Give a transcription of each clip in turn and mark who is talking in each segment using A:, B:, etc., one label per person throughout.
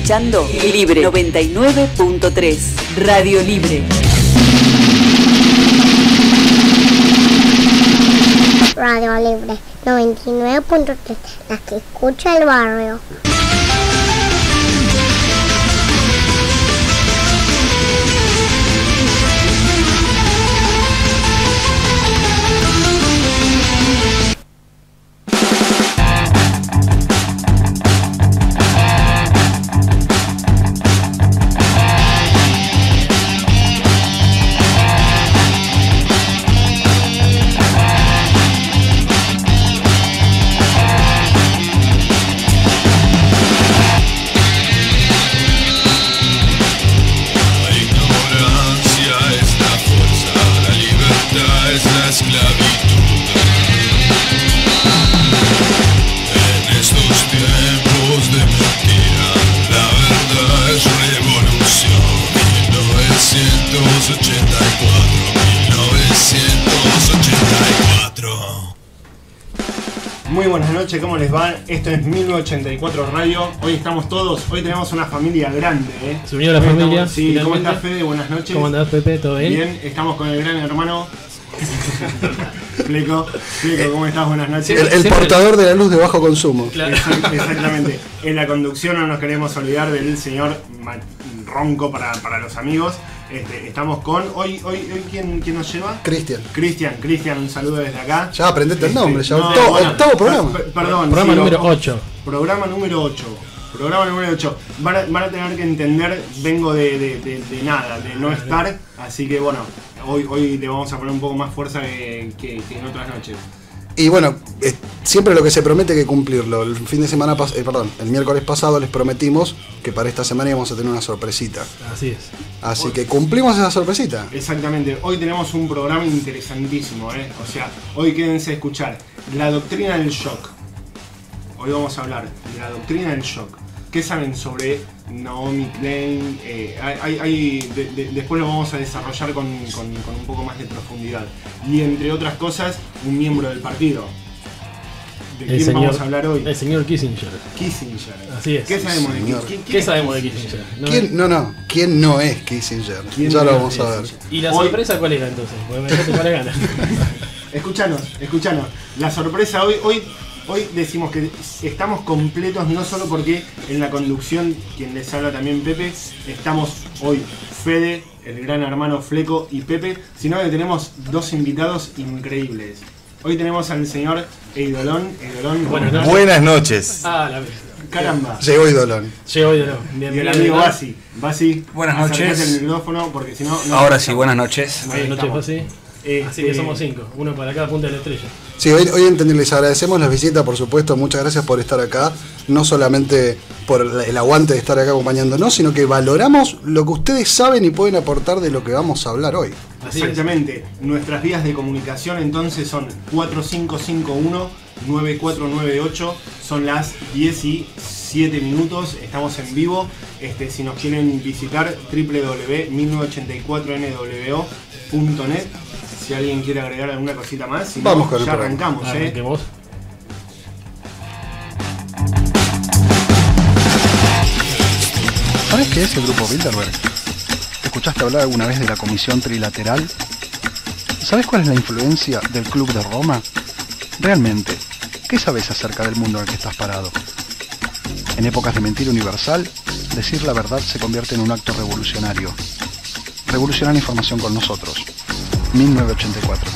A: escuchando Libre 99.3, Radio Libre.
B: Radio Libre 99.3, la que escucha el barrio.
C: Muy buenas noches, ¿cómo les va? Esto es 1984 Radio. Hoy estamos todos, hoy tenemos una familia grande, ¿eh?
D: Se unió la familia.
C: Estamos, sí, ¿cómo estás, Fede? Buenas noches.
D: ¿Cómo andás, Pepe? ¿Todo bien?
C: Bien, estamos con el gran hermano. Fleco, ¿cómo estás? Buenas noches.
E: El portador de la luz de bajo consumo.
D: Claro.
C: Exactamente. En la conducción no nos queremos olvidar del señor Ronco para los amigos. Estamos con. Hoy ¿quién nos lleva? Cristian, un saludo desde acá.
E: Ya aprendete el nombre, ya
C: no,
E: octavo programa.
C: Perdón.
D: Programa número 8.
C: Programa número 8. Van a tener que entender, vengo de nada, de no estar. Así que bueno, hoy le vamos a poner un poco más fuerza que en otras noches.
E: Y bueno, siempre lo que se promete hay que cumplirlo. El el miércoles pasado les prometimos que para esta semana íbamos a tener una sorpresita.
D: Así es.
E: Así que cumplimos esa sorpresita.
C: Exactamente. Hoy tenemos un programa interesantísimo, ¿eh? O sea, hoy quédense a escuchar la doctrina del shock. Hoy vamos a hablar de la doctrina del shock. ¿Qué saben sobre Naomi Klein? Después lo vamos a desarrollar con un poco más de profundidad. Y entre otras cosas, un miembro del partido. ¿De quién vamos a hablar hoy?
D: El señor Kissinger. Así es.
C: ¿Qué sabemos de Kissinger?
D: ¿Qué sabemos de Kissinger?
E: ¿Quién no es Kissinger? Ya lo vamos a ver.
D: ¿Y la sorpresa cuál era entonces? Porque me dejaste con la gana.
C: Escuchanos. La sorpresa hoy decimos que estamos completos, no solo porque en la conducción, quien les habla también Pepe, estamos hoy Fede, el gran hermano Fleco y Pepe, sino que tenemos dos invitados increíbles. Hoy tenemos al señor Eidolon.
F: Buenas noches.
C: Caramba.
E: Llegó Eidolon.
C: Y el amigo Basi.
F: Buenas noches.
C: El micrófono porque si no.
F: Ahora sí, buenas noches.
D: Buenas noches, Basi. Así que somos 5, uno para cada punta de la estrella.
E: Sí, hoy les agradecemos la visita, por supuesto, muchas gracias por estar acá, no solamente por el aguante de estar acá acompañándonos, sino que valoramos lo que ustedes saben y pueden aportar de lo que vamos a hablar hoy.
C: Exactamente, nuestras vías de comunicación entonces son 4551-9498, son las 17 minutos, estamos en vivo, si nos quieren visitar www.1984nwo.net. Si alguien quiere agregar alguna cosita más, si
E: vamos
C: no,
E: con
C: ya
E: el
C: arrancamos.
D: Arranquemos.
E: ¿Sabes qué es el grupo Bilderberg? ¿Escuchaste hablar alguna vez de la Comisión Trilateral? ¿Sabes cuál es la influencia del Club de Roma? Realmente, ¿qué sabes acerca del mundo en el que estás parado? En épocas de mentira universal, decir la verdad se convierte en un acto revolucionario. Revoluciona la información con nosotros. 1984.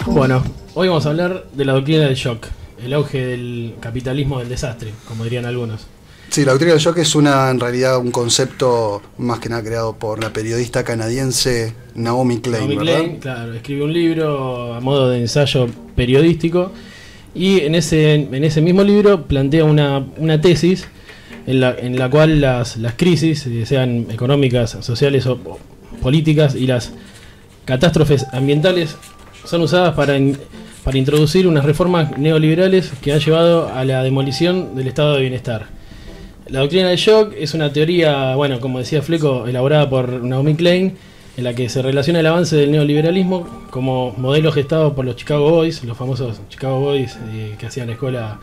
D: Bueno, hoy vamos a hablar de la doctrina del shock, el auge del capitalismo del desastre, como dirían algunos.
E: Sí, la doctrina del shock es en realidad un concepto más que nada creado por la periodista canadiense Naomi Klein, ¿verdad?
D: Klein, claro, escribe un libro a modo de ensayo periodístico y en ese mismo libro plantea una tesis en la cual las crisis, sean económicas, sociales o políticas, y las catástrofes ambientales son usadas para introducir unas reformas neoliberales que han llevado a la demolición del estado de bienestar. La doctrina del shock es una teoría, bueno, como decía Fleco, elaborada por Naomi Klein, en la que se relaciona el avance del neoliberalismo como modelo gestado por los Chicago Boys, los famosos Chicago Boys que hacían escuela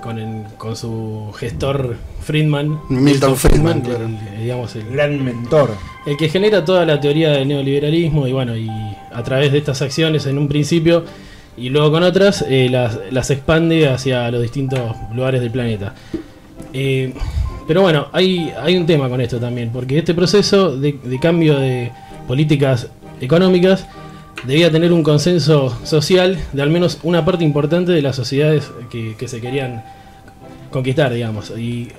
D: con su gestor Friedman,
E: Milton Friedman, claro.
D: digamos, el
C: Gran mentor.
D: el que genera toda la teoría del neoliberalismo y bueno, y a través de estas acciones en un principio y luego con otras las expande hacia los distintos lugares del planeta. Pero bueno, hay un tema con esto también, porque este proceso de cambio de políticas económicas debía tener un consenso social de al menos una parte importante de las sociedades que se querían conquistar, digamos. ¿Y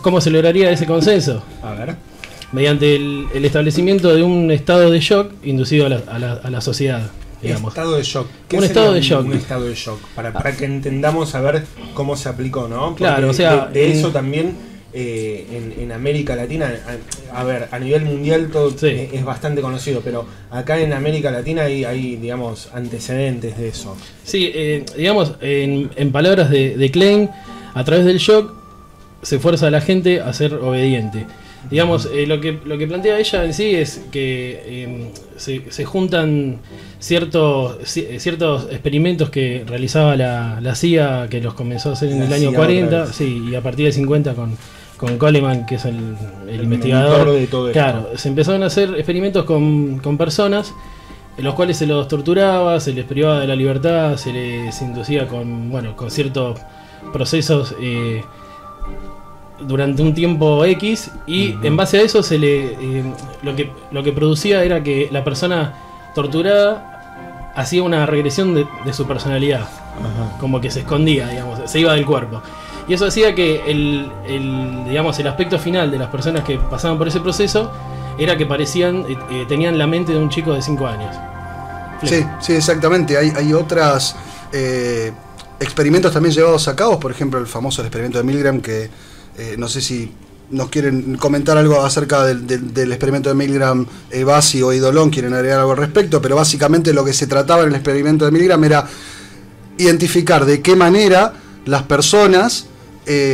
D: cómo se lograría ese consenso?
C: A ver.
D: Mediante el establecimiento de un estado de shock inducido a la sociedad, digamos.
C: Estado de shock. ¿Qué
D: Un
C: sería
D: estado de shock.
C: Un estado de shock. Para que entendamos a ver cómo se aplicó, ¿no? Porque
D: Claro, o sea,
C: de eso también en América Latina, a ver, a nivel mundial todo
D: Sí.
C: es bastante conocido, pero acá en América Latina hay digamos, antecedentes de eso.
D: Sí, digamos, en palabras de Klein, a través del shock se fuerza a la gente a ser obediente. Digamos, lo que plantea ella en sí es que se juntan ciertos experimentos que realizaba la CIA, que los comenzó a hacer en
C: La
D: el año
C: CIA
D: 40,
C: otra vez.
D: sí, y a partir del 50 con Coleman, que es el
C: El
D: investigador.
C: mentor de todo esto.
D: Claro, se empezaron a hacer experimentos con personas en los cuales se los torturaba, se les privaba de la libertad, se les inducía con ciertos procesos durante un tiempo X y en base a eso lo que producía era que la persona torturada hacía una regresión de su personalidad.
C: Ajá.
D: Como que se escondía, digamos, se iba del cuerpo. Y eso hacía que el aspecto final de las personas que pasaban por ese proceso era que parecían, tenían la mente de un chico de 5 años.
E: Sí, exactamente. Hay otros experimentos también llevados a cabo, por ejemplo el famoso experimento de Milgram, que no sé si nos quieren comentar algo acerca del experimento de Milgram, Bassi o Idolón, quieren agregar algo al respecto, pero básicamente lo que se trataba en el experimento de Milgram era identificar de qué manera las personas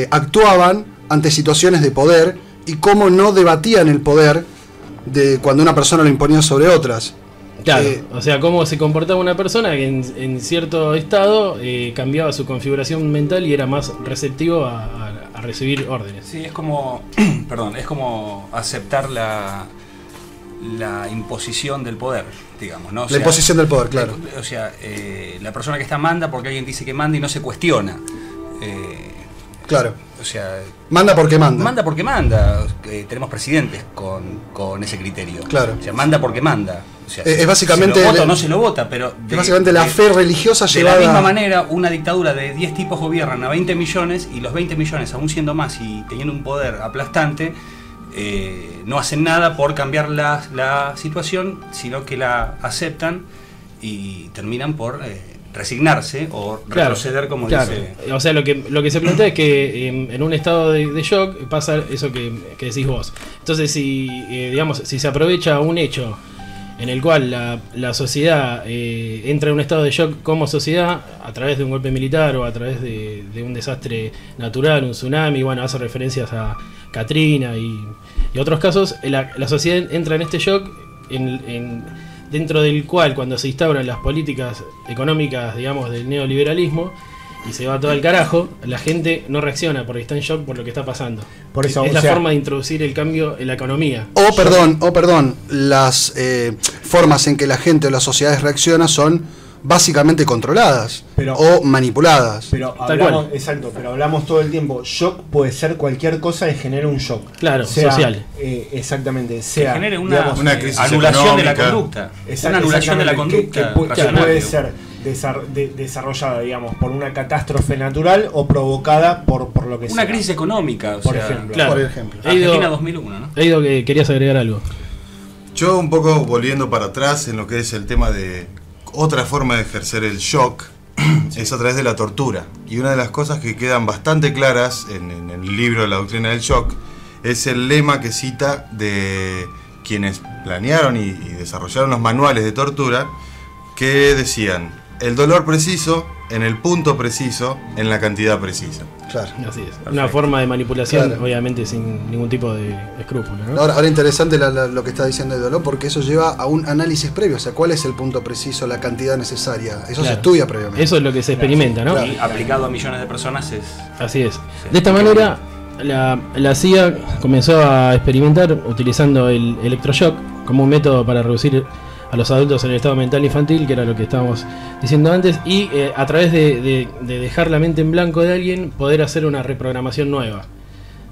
E: actuaban ante situaciones de poder y cómo no debatían el poder de cuando una persona lo imponía sobre otras.
D: Claro, o sea, cómo se comportaba una persona que en cierto estado cambiaba su configuración mental y era más receptivo a recibir órdenes.
F: Sí, es como, perdón, es como aceptar la imposición del poder, digamos, ¿no? O
E: La
F: sea,
E: imposición del poder, claro.
F: O sea, la persona que está manda porque alguien dice que manda y no se cuestiona.
E: Claro.
F: O sea,
E: Manda porque manda.
F: manda porque manda. Tenemos presidentes con ese criterio.
E: Claro.
F: O sea, manda porque manda. O sea,
E: Es básicamente
F: se lo vota o no se lo vota, pero
E: Es básicamente la fe religiosa
F: de
E: llevada.
F: la misma manera, una dictadura de 10 tipos gobiernan a 20 millones y los 20 millones, aún siendo más y teniendo un poder aplastante, no hacen nada por cambiar la situación, sino que la aceptan y terminan por resignarse o retroceder, como dice.
D: O sea, lo que se plantea es que en un estado de shock pasa eso que decís vos. Entonces, si se aprovecha un hecho en el cual la sociedad entra en un estado de shock como sociedad a través de un golpe militar o a través de un desastre natural, un tsunami, bueno, hace referencias a Katrina y otros casos, la sociedad entra en este shock dentro del cual, cuando se instauran las políticas económicas, digamos, del neoliberalismo y se va todo al carajo, la gente no reacciona porque está en shock por lo que está pasando.
C: Por eso,
D: es la forma de introducir el cambio en la economía.
E: Perdón, las formas en que la gente o las sociedades reaccionan son básicamente controladas o manipuladas.
C: Pero hablamos todo el tiempo. Shock puede ser cualquier cosa que genere un shock.
D: Claro, social.
C: Exactamente. Sea,
F: que genere
C: digamos,
F: una
G: crisis
F: anulación de la
G: económica.
F: conducta. Una anulación de la conducta.
C: Que puede ser desarrollada, digamos, por una catástrofe natural o provocada por lo que sea.
F: Una crisis económica,
C: por ejemplo.
D: Claro.
E: Por ejemplo.
F: Argentina 2001, ¿no?
D: Eido, que querías agregar algo.
G: Yo un poco volviendo para atrás en lo que es el tema de otra forma de ejercer el shock, es a través de la tortura. Y una de las cosas que quedan bastante claras en el libro La doctrina del shock es el lema que cita de quienes planearon y desarrollaron los manuales de tortura, que decían: el dolor preciso, en el punto preciso, en la cantidad precisa.
H: Claro.
D: Así es. Una forma de manipulación,
H: Claro.
D: obviamente sin ningún tipo de escrúpulo, ¿no?
H: Ahora interesante lo que está diciendo Edolo, porque eso lleva a un análisis previo, o sea, cuál es el punto preciso, la cantidad necesaria. Eso se
D: Claro.
H: estudia previamente.
D: Eso es lo que se experimenta, ¿no?
H: Claro.
F: Y aplicado a millones de personas es...
D: Así es. De esta manera, la CIA comenzó a experimentar utilizando el electroshock como un método para reducir a los adultos en el estado mental infantil, que era lo que estábamos diciendo antes, y a través de dejar la mente en blanco de alguien, poder hacer una reprogramación nueva.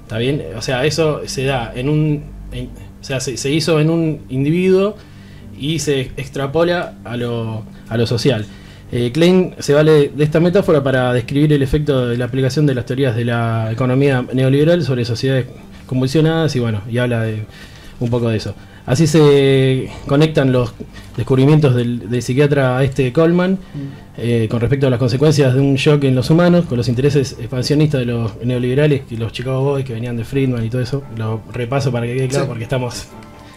D: ¿Está bien? O sea, eso se da o sea, se hizo en un individuo y se extrapola a lo social. Klein se vale de esta metáfora para describir el efecto de la aplicación de las teorías de la economía neoliberal sobre sociedades convulsionadas y bueno, y habla de un poco de eso. Así se conectan los descubrimientos del psiquiatra Coleman con respecto a las consecuencias de un shock en los humanos, con los intereses expansionistas de los neoliberales, y los Chicago Boys que venían de Friedman y todo eso. Lo repaso para que quede claro,
H: Sí.
D: porque estamos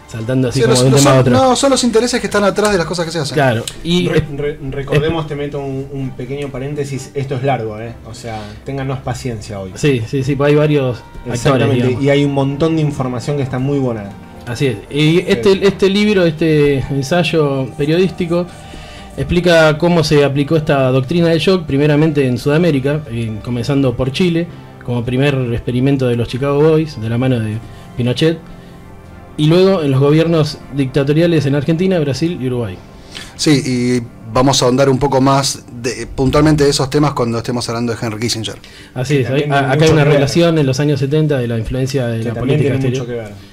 D: saltando así
H: Sí,
D: como de un tema a otro.
H: no, son los intereses que están atrás de las cosas que se hacen.
D: Claro, y
C: Recordemos, te meto un pequeño paréntesis, esto es largo, o sea, téngannos paciencia hoy.
D: sí, pues hay varios actores,
C: Exactamente,
D: digamos.
C: y hay un montón de información que está muy buena.
D: Así es. Y este libro, este ensayo periodístico, explica cómo se aplicó esta doctrina del shock, primeramente en Sudamérica, comenzando por Chile, como primer experimento de los Chicago Boys, de la mano de Pinochet, y luego en los gobiernos dictatoriales en Argentina, Brasil y Uruguay.
H: Sí, y vamos a ahondar un poco más puntualmente de esos temas cuando estemos hablando de Henry Kissinger.
D: Así es.
C: también
D: Acá
C: tiene
D: hay
C: mucho
D: una
C: que ver.
D: relación en los años 70 de la influencia de
C: Que
D: la
C: también
D: política
C: tiene
D: exterior.
C: mucho que ver.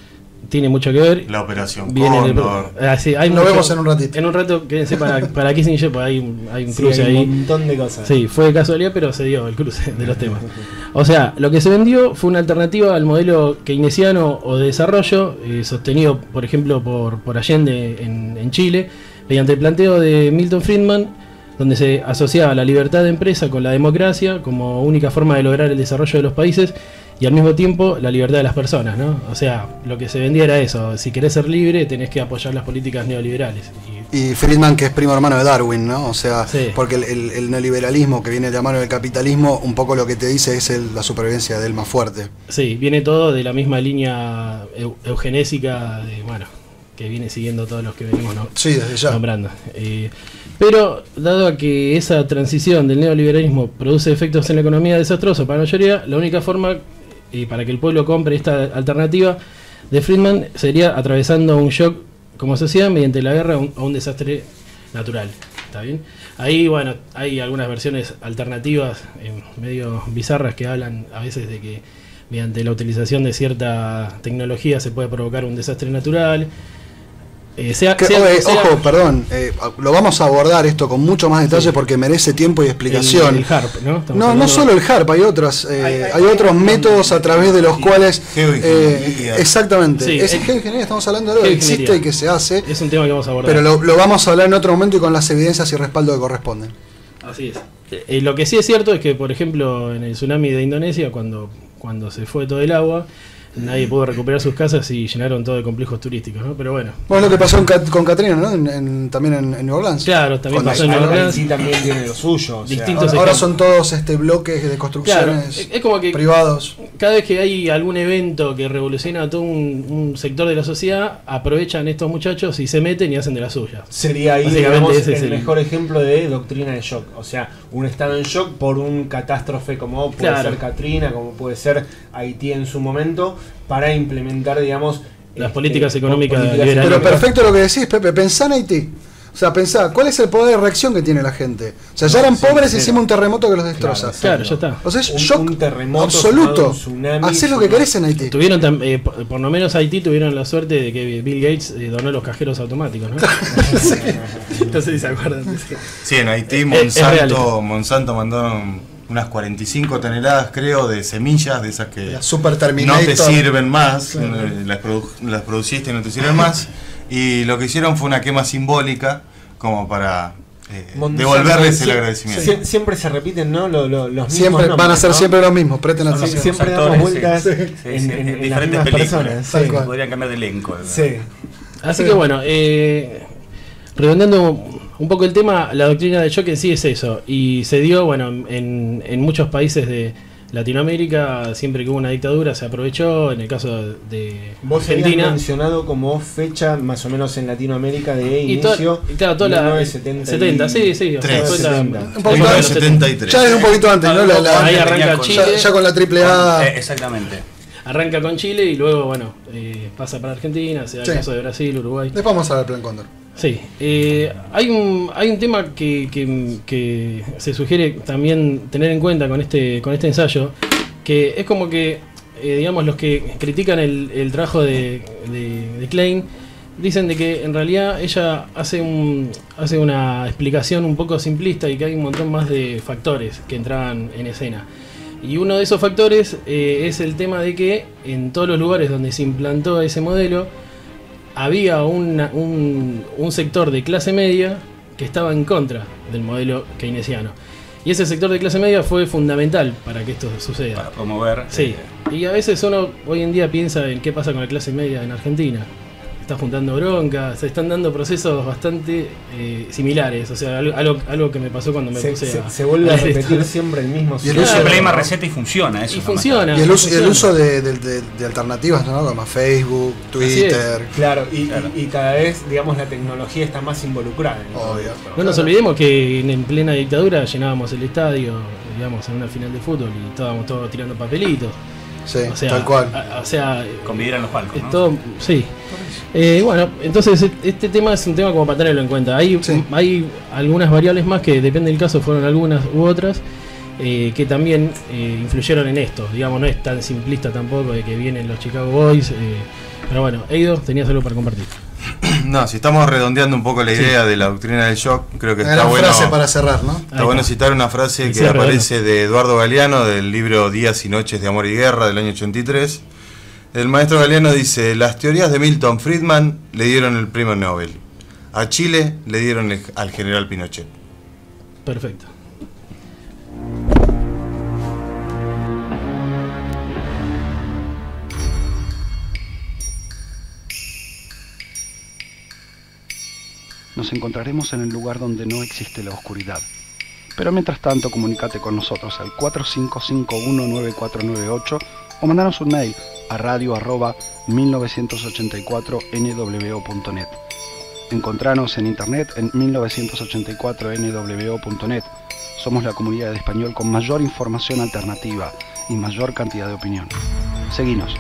D: Tiene mucho que ver.
G: La operación
D: Viene en el-
G: Cóndor.
D: sí, hay
H: Lo
D: mucho-
H: vemos en un ratito.
D: En un rato, quédense para Kissinger, porque hay un
C: Sí,
D: cruce
C: hay
D: ahí.
C: un montón de cosas.
D: Sí, fue de casualidad, pero se dio el cruce de los temas. O sea, lo que se vendió fue una alternativa al modelo keynesiano o de desarrollo, sostenido, por ejemplo, por Allende en Chile, mediante el planteo de Milton Friedman, donde se asociaba la libertad de empresa con la democracia como única forma de lograr el desarrollo de los países y al mismo tiempo la libertad de las personas, ¿no? O sea, lo que se vendía era eso: si querés ser libre, tenés que apoyar las políticas neoliberales.
H: Y Friedman, que es primo hermano de Darwin, ¿no? O sea,
D: Sí.
H: porque el neoliberalismo que viene de la mano del capitalismo, un poco lo que te dice es la supervivencia del más fuerte.
D: Sí, viene todo de la misma línea eugenésica, bueno, que viene siguiendo todos los que venimos
H: Sí, desde ya.
D: nombrando. Pero, dado a que esa transición del neoliberalismo produce efectos en la economía desastrosos para la mayoría, la única forma para que el pueblo compre esta alternativa de Friedman sería atravesando un shock como sociedad mediante la guerra o un desastre natural. ¿Está bien? Ahí, bueno, hay algunas versiones alternativas medio bizarras que hablan a veces de que mediante la utilización de cierta tecnología se puede provocar un desastre natural.
H: Ojo, perdón, lo vamos a abordar esto con mucho más detalle porque merece tiempo y explicación.
D: El HARP, ¿no? Estamos
H: No
D: hablando-
H: solo el HARP, hay otras, hay otros métodos a través de los cuales
G: Geoingeniería.
H: exactamente,
D: Sí,
H: es geoingeniería, estamos hablando de algo que existe
D: geoingeniería.
H: y que se hace,
D: Es un tema que vamos a abordar.
H: pero lo vamos a hablar en otro momento y con las evidencias y respaldo que corresponden.
D: Así es. Lo que sí es cierto es que, por ejemplo, en el tsunami de Indonesia, cuando se fue todo el agua, nadie pudo recuperar sus casas y llenaron todo de complejos turísticos, ¿no? Pero bueno.
H: Bueno, lo que pasó con Katrina, ¿no? También en New Orleans.
D: Claro, también
H: Con
D: pasó en New Orleans.
C: Sí, también tiene lo suyo. O sea,
D: Distintos
H: Ahora
D: ejemplos.
H: son todos bloques de
D: Claro,
H: construcciones
D: es como que
H: privados.
D: cada vez que hay algún evento que revoluciona todo un sector de la sociedad, aprovechan estos muchachos y se meten y hacen de las suyas.
C: sería ahí,
D: Básicamente
C: digamos,
D: ese es
C: el
D: el-
C: mejor ejemplo de doctrina de shock. O sea, un estado en shock por un catástrofe como puede
D: Claro.
C: ser Katrina, como puede ser Haití en su momento, para implementar, digamos,
D: Las políticas económicas
C: políticas
D: liberales.
H: Pero perfecto lo que decís, Pepe. Pensá en Haití. O sea, pensá, ¿cuál es el poder de reacción que tiene la gente? O sea, ya eran
C: sí,
H: pobres y
C: cero.
H: encima un terremoto que los destroza.
D: Claro, ya está.
H: O sea, es
C: Un-
H: shock
C: un terremoto,
H: absoluto.
C: un tsunami,
H: Hacés lo que querés en Haití.
D: Tuvieron por lo menos Haití tuvieron la suerte de que Bill Gates donó los cajeros automáticos, ¿no? No sé si se acuerdan.
G: Sí, en Haití
D: Es real.
G: Monsanto mandaron unas 45 toneladas, creo, de semillas, de esas que
H: La Super
G: no
H: Terminator.
G: te sirven más,
H: Claro.
G: las produciste y no te sirven más. Y lo que hicieron fue una quema simbólica como para
C: Monsanto,
G: devolverles el
C: sie-
G: agradecimiento.
C: Siempre se repiten, ¿no? Los mismos
H: Siempre
C: nombres,
H: van a ser
C: ¿no?
H: siempre los mismos, presten
F: Son los
H: atención.
F: mismos
C: Siempre damos
F: actores,
C: vueltas
F: sí.
C: en
F: Sí, sí,
C: las
F: diferentes
C: mismas
F: películas.
C: personas.
H: Tal
C: Sí.
H: cual.
F: Podrían cambiar de elenco. ¿verdad?
C: Sí.
D: Así que bueno, redondeando un poco el tema, la doctrina de shock en sí es eso. Y se dio, bueno, en muchos países Latinoamérica, siempre que hubo una dictadura, se aprovechó. En el caso de
I: Vos habías
D: Argentina,
I: mencionado como fecha más o menos en Latinoamérica de
D: y
I: inicio.
D: y claro, toda la
I: 1970
D: sí, o sea, fue la-
I: 70.
H: Un poquito
D: la-
H: antes.
G: 73.
H: Ya es un poquito antes, ¿no?
D: Ahí arranca
F: con-
D: Chile.
H: Ya con la triple A.
F: Exactamente.
D: Arranca con Chile y luego, bueno, pasa para Argentina, se da
H: Sí.
D: el caso de Brasil, Uruguay.
H: Después vamos a ver el Plan Cóndor.
D: Sí, hay un tema que se sugiere también tener en cuenta con este ensayo, que es como que, digamos, los que critican el trabajo de Klein dicen de que en realidad ella hace una explicación un poco simplista y que hay un montón más de factores que entraban en escena. Y uno de esos factores es el tema de que en todos los lugares donde se implantó ese modelo había un sector de clase media que estaba en contra del modelo keynesiano. Y ese sector de clase media fue fundamental para que esto suceda.
F: Para promover.
D: Sí, y a veces uno hoy en día piensa en qué pasa con la clase media en Argentina. Está juntando bronca, se están dando procesos bastante similares. O sea, algo que me pasó cuando me puse
I: Se vuelve a
D: esto.
I: repetir siempre el mismo
H: Y el
I: ciclo.
H: uso-
F: La misma receta y funciona. Eso
D: Y
F: es lo más
D: funciona.
H: Y el uso
D: funciona.
H: de alternativas, ¿no? Como Facebook,
D: Así es.
H: Twitter.
I: Claro, y cada vez, digamos, la tecnología está más involucrada. en todo
H: Obvio.
I: esto.
D: No nos olvidemos que en plena dictadura llenábamos el estadio, digamos, en una final de fútbol y estábamos todos tirando papelitos.
H: Sí,
D: O sea,
H: tal cual.
D: O sea,
F: Convivir en los palcos,
D: es
F: ¿no?
D: todo, sí. Bueno, entonces este tema es un tema como para tenerlo en cuenta. Hay algunas variables más que depende del caso, fueron algunas u otras, que también influyeron en esto. Digamos, no es tan simplista tampoco de que vienen los Chicago Boys. Pero bueno, Eido, tenías algo para compartir.
G: No, si estamos redondeando un poco la idea de la doctrina del shock, creo que
H: Una
G: está
H: gran
G: bueno.
H: frase para cerrar, ¿no?
G: Está bueno citar una frase
D: El
G: que
D: cierre,
G: aparece de Eduardo Galeano del libro Días y Noches de Amor y Guerra del año 83. El maestro Galeano dice: las teorías de Milton Friedman le dieron el premio Nobel. A Chile le dieron al general Pinochet.
D: Perfecto.
E: Nos encontraremos en el lugar donde no existe la oscuridad. Pero mientras tanto, comunícate con nosotros al 45519498 o mandanos un mail a radio@1984nwo.net. Encontranos en internet en 1984nwo.net. Somos la comunidad de español con mayor información alternativa y mayor cantidad de opinión. Seguinos.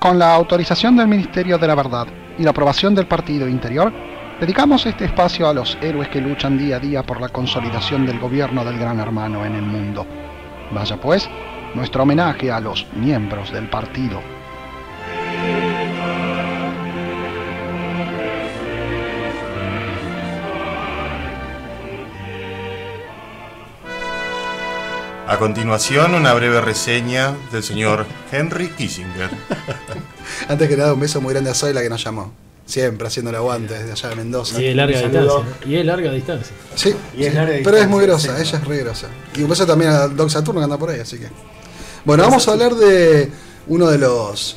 E: Con la autorización del Ministerio de la Verdad y la aprobación del Partido Interior, dedicamos este espacio a los héroes que luchan día a día por la consolidación del gobierno del Gran Hermano en el mundo. Vaya pues, nuestro homenaje a los miembros del partido.
G: A continuación, una breve reseña del señor Henry Kissinger.
H: Antes que nada, un beso muy grande a Zoila que nos llamó. Siempre haciendo el aguante desde allá de Mendoza.
D: Y de larga distancia. Y de larga distancia.
H: Sí,
I: Y es larga
H: pero es muy
I: distancia,
H: grosa,
I: sí.
H: ella es re grosa. Y un beso también a Doc Saturno que anda por ahí, así que. Bueno, vamos a hablar de uno de los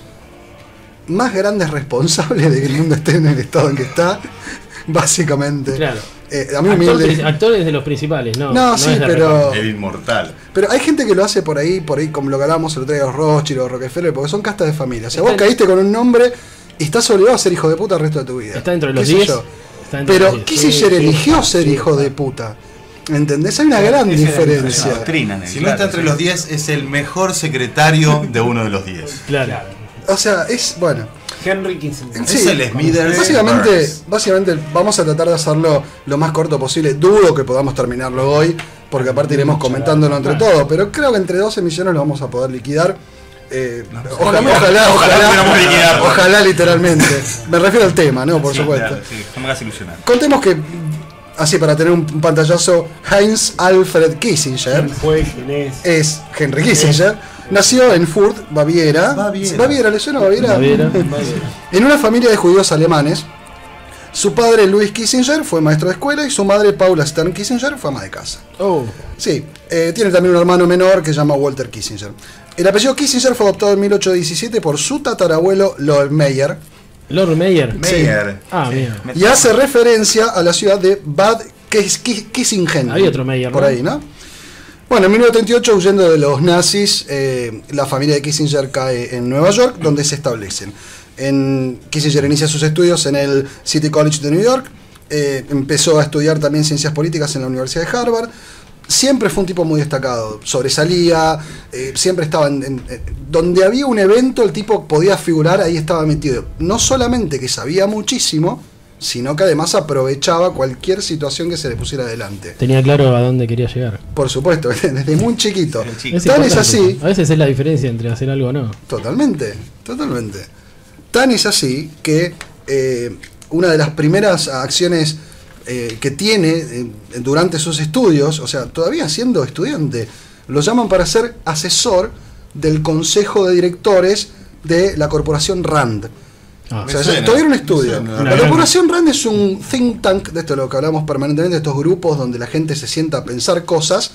H: más grandes responsables de que el mundo esté en el estado en que está, básicamente.
D: Claro.
H: A mí humilde.
D: Actores de los principales, no.
H: No, sí,
D: es de
H: pero.
G: El inmortal.
H: Pero hay gente que lo hace por ahí como lo que hablábamos el otro día de los Rothschild o Rockefeller, porque son castas de familia. O sea, vos caíste con un nombre y estás obligado a ser hijo de puta el resto de tu vida.
D: Está dentro de los
H: ¿Qué sé
D: 10.
H: yo?
D: Está dentro de
H: Pero
D: los 10.
H: Kissinger eligió ser hijo de puta. ¿Entendés? Hay una gran
F: Esa es la
H: diferencia.
F: doctrina,
G: Si no está entre los 10, es el mejor secretario de uno de los 10.
D: Claro.
H: O sea, es. Bueno.
I: Henry Kissinger.
H: Sí,
G: Es el Smithers.
H: básicamente vamos a tratar de hacerlo lo más corto posible. Dudo que podamos terminarlo hoy, porque aparte iremos comentándolo entre todos. Pero creo que entre 12 millones lo vamos a poder liquidar. Ojalá literalmente. Me refiero al tema, ¿no? Por supuesto.
F: Claro, sí, no me hagas ilusionar.
H: Contemos que, así para tener un pantallazo, Heinz Alfred Kissinger
I: Fue quien es.
H: Henry Kissinger. Nació en Fürth, Baviera. Baviera, ¿le suena Baviera? En una familia de judíos alemanes. Su padre, Louis Kissinger, fue maestro de escuela y su madre, Paula Stern Kissinger, fue ama de casa.
D: Oh.
H: Sí, tiene también un hermano menor que se llama Walter Kissinger. El apellido Kissinger fue adoptado en 1817 por su tatarabuelo Lord Meyer.
D: Lord Meyer.
G: Meyer.
D: Ah, mira.
H: Y hace referencia a la ciudad de Bad Kissingen.
D: Hay otro Meyer,
H: por
D: ¿no?
H: ahí, ¿no? Bueno, en 1938, huyendo de los nazis, la familia de Kissinger cae en Nueva York, donde se establecen. Kissinger inicia sus estudios en el City College de New York, empezó a estudiar también ciencias políticas en la Universidad de Harvard. Siempre fue un tipo muy destacado, sobresalía, siempre estaba donde había un evento, el tipo podía figurar, ahí estaba metido. No solamente que sabía muchísimo, sino que además aprovechaba cualquier situación que se le pusiera adelante.
D: Tenía claro a dónde quería llegar.
H: Por supuesto, desde muy chiquito.
D: Es
H: Tan es
D: importante.
H: así.
D: A veces es la diferencia entre hacer algo o no.
H: Totalmente. Tan es así que una de las primeras acciones que tiene durante sus estudios, o sea, todavía siendo estudiante, lo llaman para ser asesor del consejo de directores de la corporación RAND.
D: Ah.
H: O sea, todavía era un estudio.
G: Suena.
H: La corporación RAND es un think tank, de esto es lo que hablamos permanentemente, de estos grupos donde la gente se sienta a pensar cosas,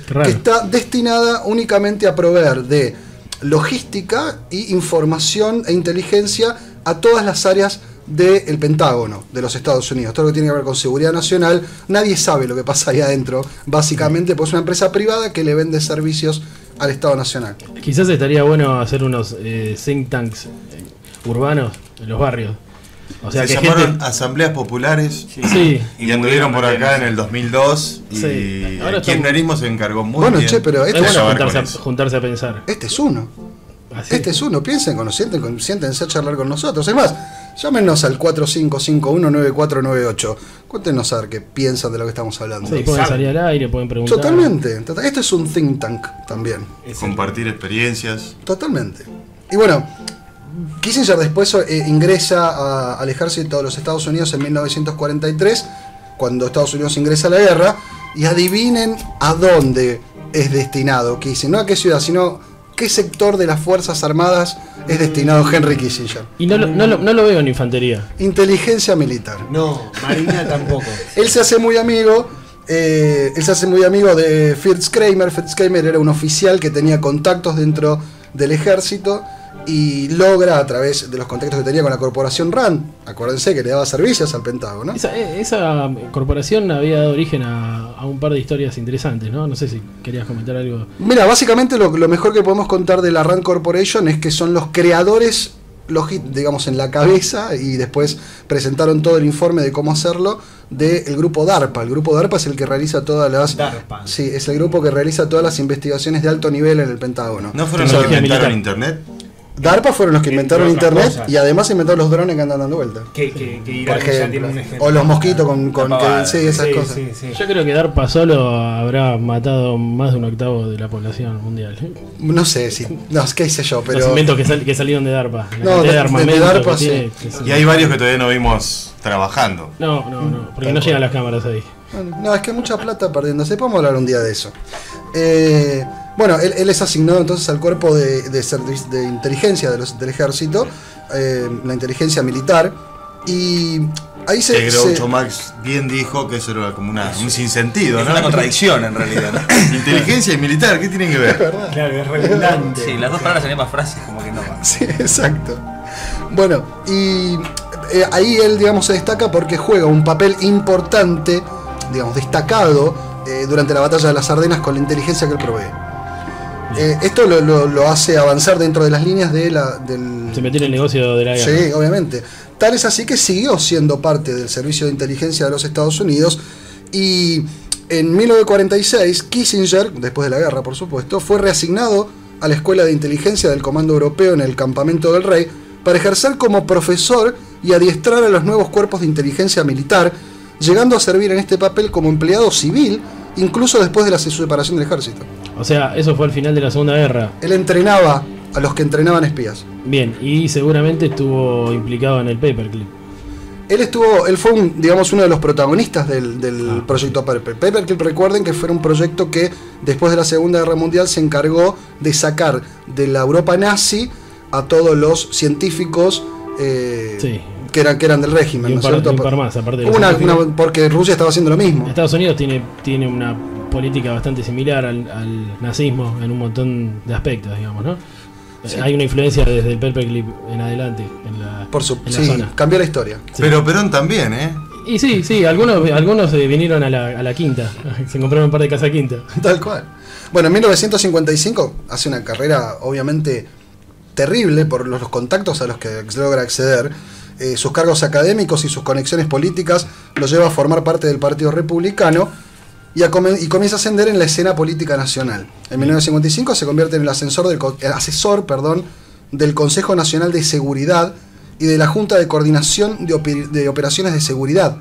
D: Qué raro.
H: que está destinada únicamente a proveer de logística y información e inteligencia a todas las áreas del Pentágono de los Estados Unidos. Todo lo que tiene que ver con seguridad nacional, nadie sabe lo que pasa ahí adentro, básicamente, pues es una empresa privada que le vende servicios al Estado Nacional.
D: Quizás estaría bueno hacer unos think tanks urbanos en los barrios. O sea,
G: Se
D: que
G: llamaron
D: gente...
G: asambleas populares
D: Sí.
G: y anduvieron por acá en el 2002 y
D: Sí. Ahora
G: el kirchnerismo se encargó muy
H: Bueno,
G: bien.
H: che, pero
D: Es
H: este
D: bueno
G: Acabar con
D: juntarse a pensar.
H: Este es uno.
D: Así.
H: Este es uno. Piensen, siéntense a charlar con nosotros. Es más, llámenos al 45519498. Cuéntenos a ver qué piensan de lo que estamos hablando.
D: Sí, pueden salir al aire, pueden preguntar.
H: Totalmente. Este es un think tank también.
G: Compartir experiencias.
H: Totalmente. Y bueno, Kissinger después ingresa al ejército de los Estados Unidos en 1943, cuando Estados Unidos ingresa a la guerra, y adivinen a dónde es destinado Kissinger. No a qué ciudad, sino qué sector de las Fuerzas Armadas es destinado Henry Kissinger.
D: Y no lo veo en infantería.
H: Inteligencia militar.
I: No, Marina tampoco.
H: Él se hace muy amigo. De Fritz Kramer. Fritz Kramer era un oficial que tenía contactos dentro del ejército y logra, a través de los contactos que tenía con la corporación RAND, acuérdense que le daba servicios al Pentágono.
D: Esa corporación había dado origen a un par de historias interesantes, ¿no? No sé si querías comentar algo.
H: Mira, básicamente lo mejor que podemos contar de la RAND Corporation es que son los creadores, digamos, en la cabeza, y después presentaron todo el informe de cómo hacerlo, del grupo DARPA. El grupo DARPA es el que realiza todas las...
I: DARPA.
H: Sí, es el grupo que realiza todas las investigaciones de alto nivel en el Pentágono.
G: ¿No fueron los que
D: Tecnología
G: inventaron
D: militar.
G: Internet?
H: DARPA fueron los que inventaron
I: entre otras
H: Internet
I: cosas.
H: y además inventaron los drones que andan dando vueltas.
I: Que Irán
H: Por
I: ya
H: ejemplo.
I: tiene un ejemplo.
H: O los mosquitos con
F: pavada.
H: sí, esas
I: Sí,
H: cosas.
I: sí, sí.
D: Yo creo que DARPA solo habrá matado más de un octavo de la población mundial.
H: No sé si. No, qué sé yo,
D: Los
H: pero.
D: inventos que salieron de DARPA. La
H: No,
D: cantidad
H: de
D: armamento
H: DARPA
D: que tiene,
H: sí.
D: que
G: Y hay varios que todavía no vimos trabajando.
D: No, porque no llegan las cámaras ahí.
H: No, es que mucha plata perdiéndose. Podemos hablar un día de eso. Bueno, él es asignado entonces al cuerpo de inteligencia del ejército, la inteligencia militar, y ahí
G: Que Groucho Marx bien dijo que eso era como un sinsentido,
F: Es
G: ¿no?
F: una contradicción en realidad, ¿no?
G: Inteligencia y militar, ¿qué tienen que ver?
I: Claro, es redundante.
F: Sí, las dos palabras en la misma frase como que no van.
H: Sí, exacto. Bueno, y ahí él, digamos, se destaca porque juega un papel importante, digamos, destacado durante la batalla de las Ardenas con la inteligencia que él provee. Esto lo hace avanzar dentro de las líneas del...
D: Se metió en el negocio de la guerra.
H: Sí, obviamente. Tal es así que siguió siendo parte del Servicio de Inteligencia de los Estados Unidos y en 1946 Kissinger, después de la guerra por supuesto, fue reasignado a la Escuela de Inteligencia del Comando Europeo en el Campamento del Rey para ejercer como profesor y adiestrar a los nuevos cuerpos de inteligencia militar, llegando a servir en este papel como empleado civil, incluso después de la separación del ejército.
D: O sea, eso fue al final de la Segunda Guerra.
H: Él entrenaba a los que entrenaban espías.
D: Bien, y seguramente estuvo implicado en el paperclip.
H: Él fue uno de los protagonistas del proyecto Paperclip. Recuerden que fue un proyecto que después de la Segunda Guerra Mundial se encargó de sacar de la Europa nazi a todos los científicos que eran del régimen,
D: Y
H: ¿no
D: un
H: es cierto?
D: par más, aparte de los
H: Porque Rusia estaba haciendo lo mismo.
D: Estados Unidos tiene una política bastante similar al nazismo en un montón de aspectos, digamos, ¿no?
H: Sí.
D: Hay una influencia desde el paperclip en adelante en la zona.
H: Cambió la historia.
D: Sí.
G: Pero Perón también, ¿eh?
D: Y sí, algunos vinieron a la quinta, se compraron un par de casa quinta.
H: Tal cual. Bueno, en 1955 hace una carrera obviamente terrible por los contactos a los que logra acceder. Sus cargos académicos y sus conexiones políticas lo lleva a formar parte del Partido Republicano y comienza a ascender en la escena política nacional. En 1955 se convierte en el asesor del Consejo Nacional de Seguridad y de la Junta de Coordinación de Operaciones de Seguridad.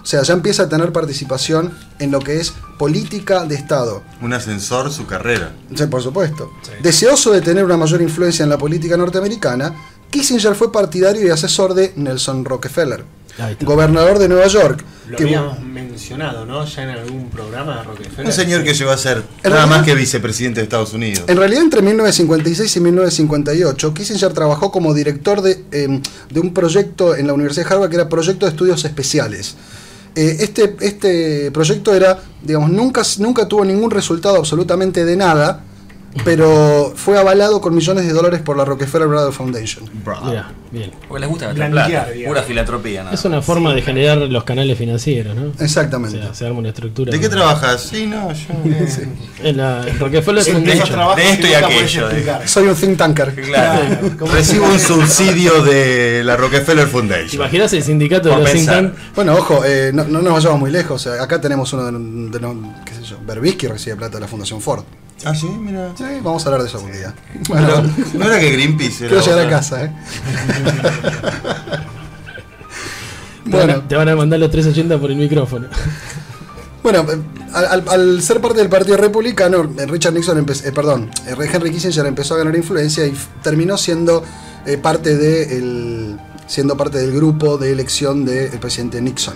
H: O sea, ya empieza a tener participación en lo que es política de Estado.
G: Un ascensor su carrera.
H: Sí, por supuesto. Sí. Deseoso de tener una mayor influencia en la política norteamericana, Kissinger fue partidario y asesor de Nelson Rockefeller, gobernador de Nueva York.
I: Lo habíamos mencionado, ¿no? Ya en algún programa de Rockefeller.
G: Un señor que llegó a ser nada más que vicepresidente de Estados Unidos.
H: En realidad, entre 1956 y 1958, Kissinger trabajó como director de un proyecto en la Universidad de Harvard que era Proyecto de Estudios Especiales. Este proyecto era, digamos, nunca tuvo ningún resultado absolutamente de nada, pero fue avalado con millones de dólares por la Rockefeller Brothers Foundation.
D: Mira, bien.
F: Porque les gusta la plata, pura filantropía. Nada.
D: Es una forma de generar los canales financieros, ¿no?
H: Exactamente.
D: O sea, se arma una estructura.
G: ¿De qué trabajas? Sí, no, yo...
H: Sí.
D: En la Rockefeller Foundation.
F: De esto y aquello.
H: Soy un think tanker.
F: Claro.
G: Recibo un subsidio de la Rockefeller Foundation.
D: ¿Te imaginas el sindicato de los think tank?
H: Bueno, ojo, no nos vayamos muy lejos. Acá tenemos uno de qué sé yo, Berbisky recibe plata de la Fundación Ford.
G: Ah, sí, mira.
H: Sí, vamos a hablar de eso algún día. Bueno,
G: no era que Greenpeace era.
H: Quiero llegar a casa,
D: Bueno, te van a mandar los 380 por el micrófono.
H: Bueno, al ser parte del Partido Republicano, Henry Kissinger empezó a ganar influencia y terminó siendo parte del grupo de elección del presidente Nixon.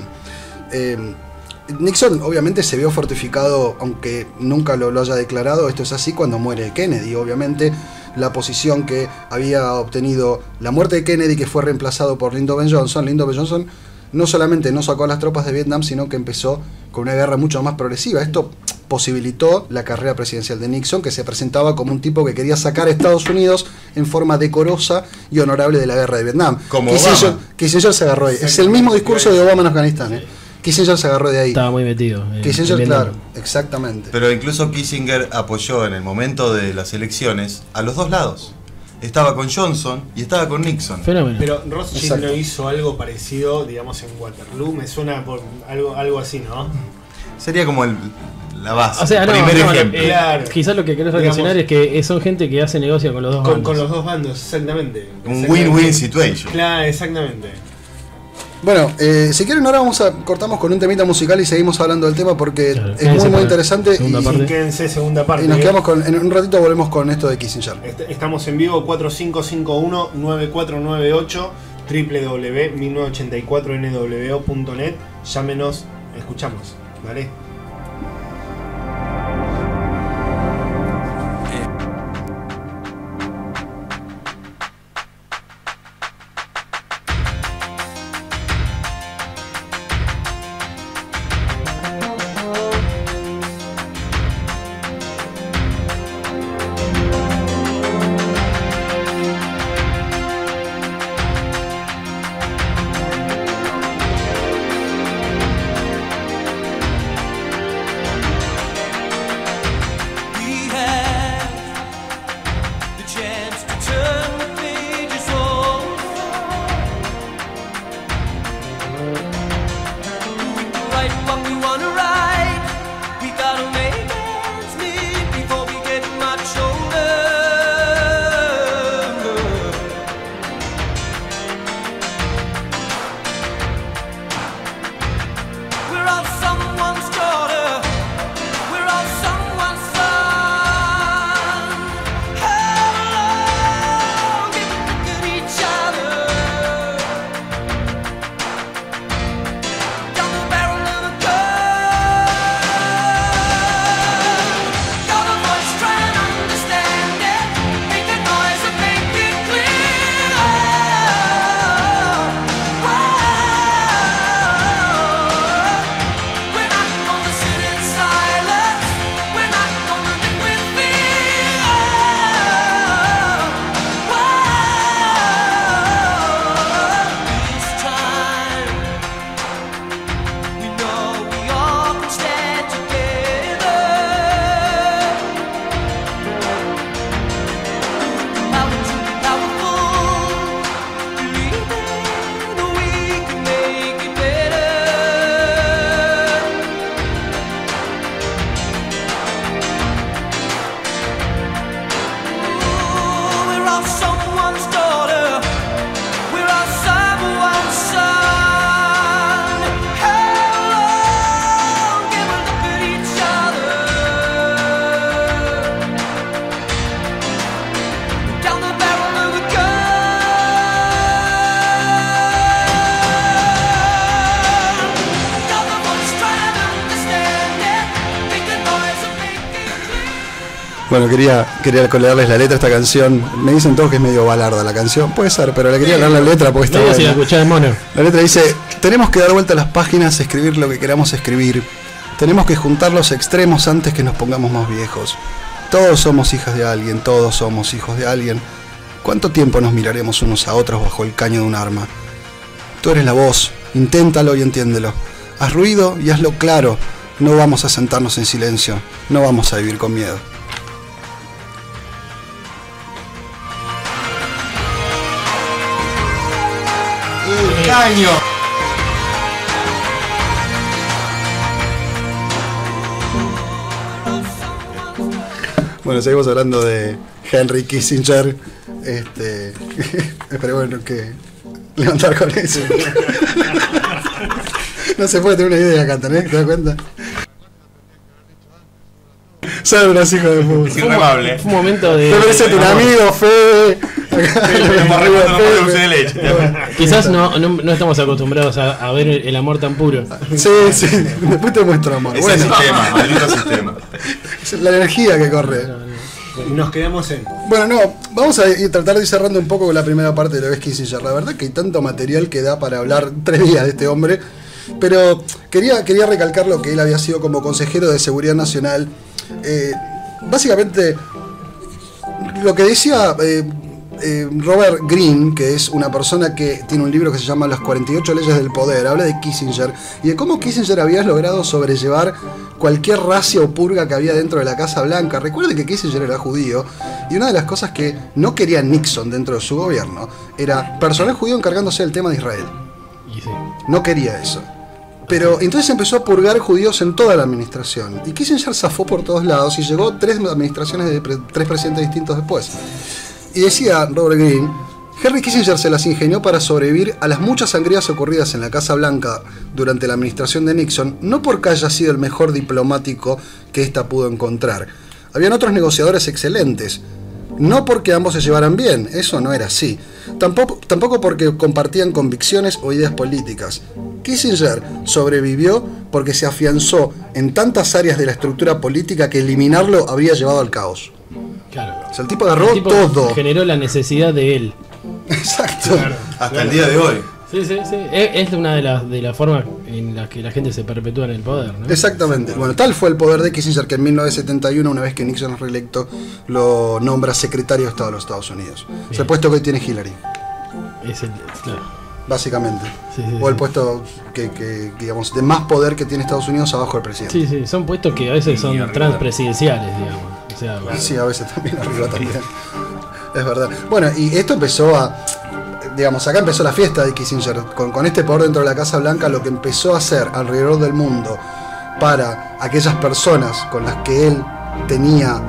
H: Nixon obviamente se vio fortificado, aunque nunca lo haya declarado, esto es así, cuando muere Kennedy. Obviamente la posición que había obtenido la muerte de Kennedy, que fue reemplazado por Lyndon B. Johnson, no solamente no sacó a las tropas de Vietnam, sino que empezó con una guerra mucho más progresiva. Esto posibilitó la carrera presidencial de Nixon, que se presentaba como un tipo que quería sacar a Estados Unidos en forma decorosa y honorable de la guerra de Vietnam.
G: Como
H: Kissinger se agarró ahí. Es el mismo discurso de Obama en Afganistán. Kissinger se agarró de ahí.
D: Estaba muy metido.
H: Kissinger, claro, exactamente.
G: Pero incluso Kissinger apoyó en el momento de las elecciones a los dos lados. Estaba con Johnson y estaba con Nixon.
D: Fenómeno.
I: Pero Rothschild no hizo algo parecido, digamos, en Waterloo. Me suena por algo así, ¿no?
G: Sería como la base.
D: O sea,
G: primer ejemplo.
C: Claro.
D: Quizás lo que querés relacionar es que son gente que hace negocio con los dos bandos.
C: Con los dos bandos, exactamente.
G: Un win-win situation.
C: Claro, exactamente.
H: Bueno, si quieren ahora cortamos con un temita musical y seguimos hablando del tema porque
D: Claro,
H: es muy muy interesante
D: segunda
H: y,
D: parte.
C: Quédense, segunda parte.
H: y nos quedamos en un ratito volvemos con esto de Kissinger.
C: Estamos en vivo 4551-9498 www.1984nwo.net. Llámenos, escuchamos, ¿vale?
H: Bueno, quería leerles la letra de esta canción. Me dicen todos que es medio balarda la canción. Puede ser, pero le quería leer la letra porque está
D: No,
H: buena.
D: si la escuchás de mono.
H: La letra dice: tenemos que dar vuelta a las páginas, escribir lo que queramos escribir. Tenemos que juntar los extremos antes que nos pongamos más viejos. Todos somos hijas de alguien, todos somos hijos de alguien. ¿Cuánto tiempo nos miraremos unos a otros bajo el caño de un arma? Tú eres la voz, inténtalo y entiéndelo. Haz ruido y hazlo claro. No vamos a sentarnos en silencio, no vamos a vivir con miedo.
C: ¡El caño!
H: Bueno, seguimos hablando de Henry Kissinger. Pero bueno, que levantar con eso. No se puede tener una idea acá, ¿tenés? ¿Te das cuenta? Son unos hijos de puta.
F: Es irremable.
D: Fue un momento de.
H: Te parece tu amigo, Fede.
D: Quizás no estamos acostumbrados a ver el amor tan puro.
H: Sí, sí. Después te muestro amor.
G: Es el sistema, maldito sistema.
H: Es la energía que corre.
C: Y nos quedamos en...
H: Bueno, no, vamos a tratar de ir cerrando un poco con la primera parte de lo que es Kissinger. La verdad que hay tanto material que da para hablar 3 días de este hombre. Pero quería recalcar lo que él había sido como consejero de seguridad nacional. Básicamente, lo que decía Robert Greene, que es una persona que tiene un libro que se llama Las 48 leyes del poder, habla de Kissinger y de cómo Kissinger había logrado sobrellevar cualquier racia o purga que había dentro de la Casa Blanca. Recuerden que Kissinger era judío y una de las cosas que no quería Nixon dentro de su gobierno era personal judío encargándose del tema de Israel.
D: Y sí.
H: No quería eso. Pero entonces empezó a purgar judíos en toda la administración. Y Kissinger zafó por todos lados y llegó 3 administraciones de 3 presidentes distintos después. Y decía Robert Greene, Henry Kissinger se las ingenió para sobrevivir a las muchas sangrías ocurridas en la Casa Blanca durante la administración de Nixon, no porque haya sido el mejor diplomático que ésta pudo encontrar. Habían otros negociadores excelentes. No porque ambos se llevaran bien, eso no era así. Tampoco porque compartían convicciones o ideas políticas. Kissinger sobrevivió porque se afianzó en tantas áreas de la estructura política que eliminarlo habría llevado al caos.
D: Claro.
H: O sea, el tipo agarró todo.
D: Generó la necesidad de él.
H: Exacto.
C: Claro,
G: Hasta el día de hoy.
D: Sí, sí, sí. Es una de las formas en las que la gente se perpetúa en el poder, ¿no?
H: Exactamente. Bueno, tal fue el poder de Kissinger que en 1971, una vez que Nixon es reelecto, lo nombra secretario de Estado de los Estados Unidos. Es el puesto que hoy tiene Hillary,
D: Claro.
H: básicamente.
D: Sí, sí,
H: O el
D: sí.
H: puesto que, digamos, de más poder que tiene Estados Unidos abajo del presidente.
D: Sí, sí, son puestos que a veces son
F: arriba.
D: transpresidenciales, digamos. O sea,
H: Sí, a veces también arriba también. Es verdad. Bueno, y esto empezó a... Digamos, acá empezó la fiesta de Kissinger. Con este poder dentro de la Casa Blanca, lo que empezó a hacer alrededor del mundo para aquellas personas con las que él tenía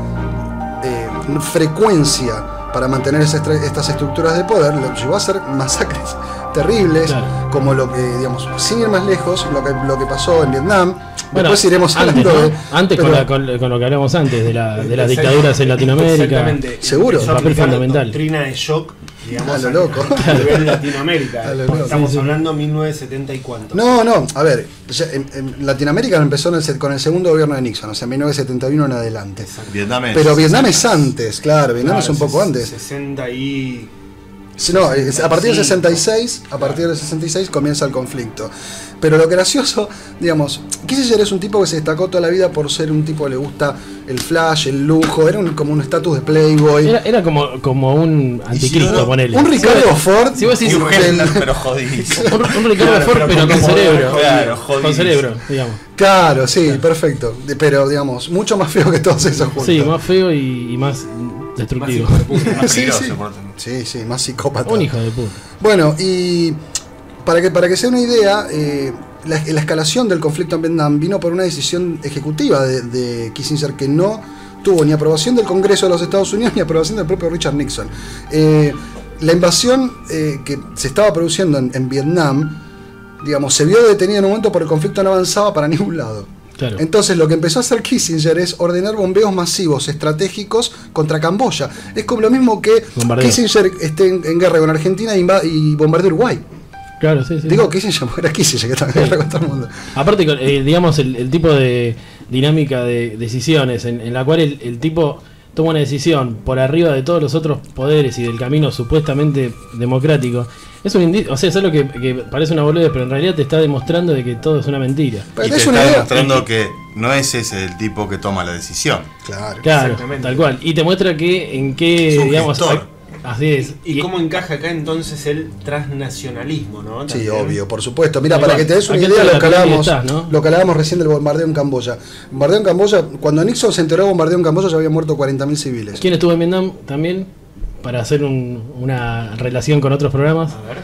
H: frecuencia para mantener estas estructuras de poder, lo llevó a hacer masacres terribles,
D: Claro.
H: como lo que, digamos, sin ir más lejos, lo que pasó en Vietnam.
D: bueno,
H: Después iremos
D: antes,
H: hablando
D: ¿no?
H: de...
D: Antes
H: pero-
D: con lo que hablamos antes, de las dictaduras en Latinoamérica.
C: Exactamente.
H: Seguro.
C: Empezó a
D: Papel
C: aplicar
D: fundamental.
C: Doctrina de shock, digamos,
H: A lo loco.
C: a nivel Latinoamérica.
H: A lo loco.
C: Estamos
D: Sí, sí.
C: hablando 1970 y cuánto.
H: No, a ver, ya en Latinoamérica empezó con el segundo gobierno de Nixon, o sea, 1971 en adelante.
G: Vietnam es.
H: Pero Vietnam es antes, claro, Vietnam es un poco antes.
C: 60 y...
H: No, a partir del
C: 65.
H: 66 comienza el conflicto. Pero lo gracioso, digamos, Kissinger es un tipo que se destacó toda la vida por ser un tipo que le gusta el flash, el lujo, era como un estatus de playboy.
D: Era como un anticristo, ponele.
H: Un Ricardo Ford.
D: Si vos decís
F: Y un
H: del-
F: Hitler, pero jodidísimo.
D: un Ricardo
C: Claro,
D: Ford,
C: pero
D: pero con
C: con
D: cerebro.
C: poder,
F: Claro,
D: Con
F: jodidísimo.
D: cerebro, digamos.
H: Claro, sí, perfecto. Pero, digamos, mucho más feo que todos esos juntos.
D: Sí, más feo y más destructivo.
F: Más
H: Sí,
F: peligroso,
H: sí.
F: por-
H: Sí, más psicópata.
D: Un hijo de puta.
H: Bueno, y para que sea una idea, la escalación del conflicto en Vietnam vino por una decisión ejecutiva de Kissinger que no tuvo ni aprobación del Congreso de los Estados Unidos ni aprobación del propio Richard Nixon. La invasión que se estaba produciendo en Vietnam, digamos, se vio detenida en un momento porque el conflicto no avanzaba para ningún lado.
D: Claro.
H: Entonces lo que empezó a hacer Kissinger es ordenar bombeos masivos estratégicos contra Camboya. Es como lo mismo que
D: Bombardeo.
H: Kissinger esté en guerra con Argentina y bombardee Uruguay.
D: Claro, sí, sí.
H: Digo Kissinger porque era Kissinger que estaba en guerra con todo el mundo.
D: Aparte, digamos, el tipo de dinámica de decisiones en la cual el tipo toma una decisión por arriba de todos los otros poderes y del camino supuestamente democrático, es un indicio, o sea, es algo que parece una boludez, pero en realidad te está demostrando de que todo es una mentira.
H: Pero
G: Y te
H: es
G: está
H: una idea.
G: demostrando que no es ese el tipo que toma la decisión.
H: Claro.
D: Claro,
C: Exactamente.
D: tal cual. Y te muestra que en
G: Es
D: qué,
G: un
D: digamos,
G: gestor.
D: así es.
C: ¿Y cómo encaja acá entonces el transnacionalismo, no?
H: Sí,
C: También.
H: obvio, por supuesto. Mira,
D: Tal
H: para
D: cual.
H: que te des una
D: Aquel
H: idea
D: de la
H: lo que hablábamos,
D: estás, ¿no?
H: lo que hablábamos recién del bombardeo en Camboya. Bombardeo en Camboya, cuando Nixon se enteró del bombardeo en Camboya ya habían muerto 40.000 civiles.
D: ¿Quién estuvo en Vietnam también? Para hacer una relación con otros programas.
C: A ver.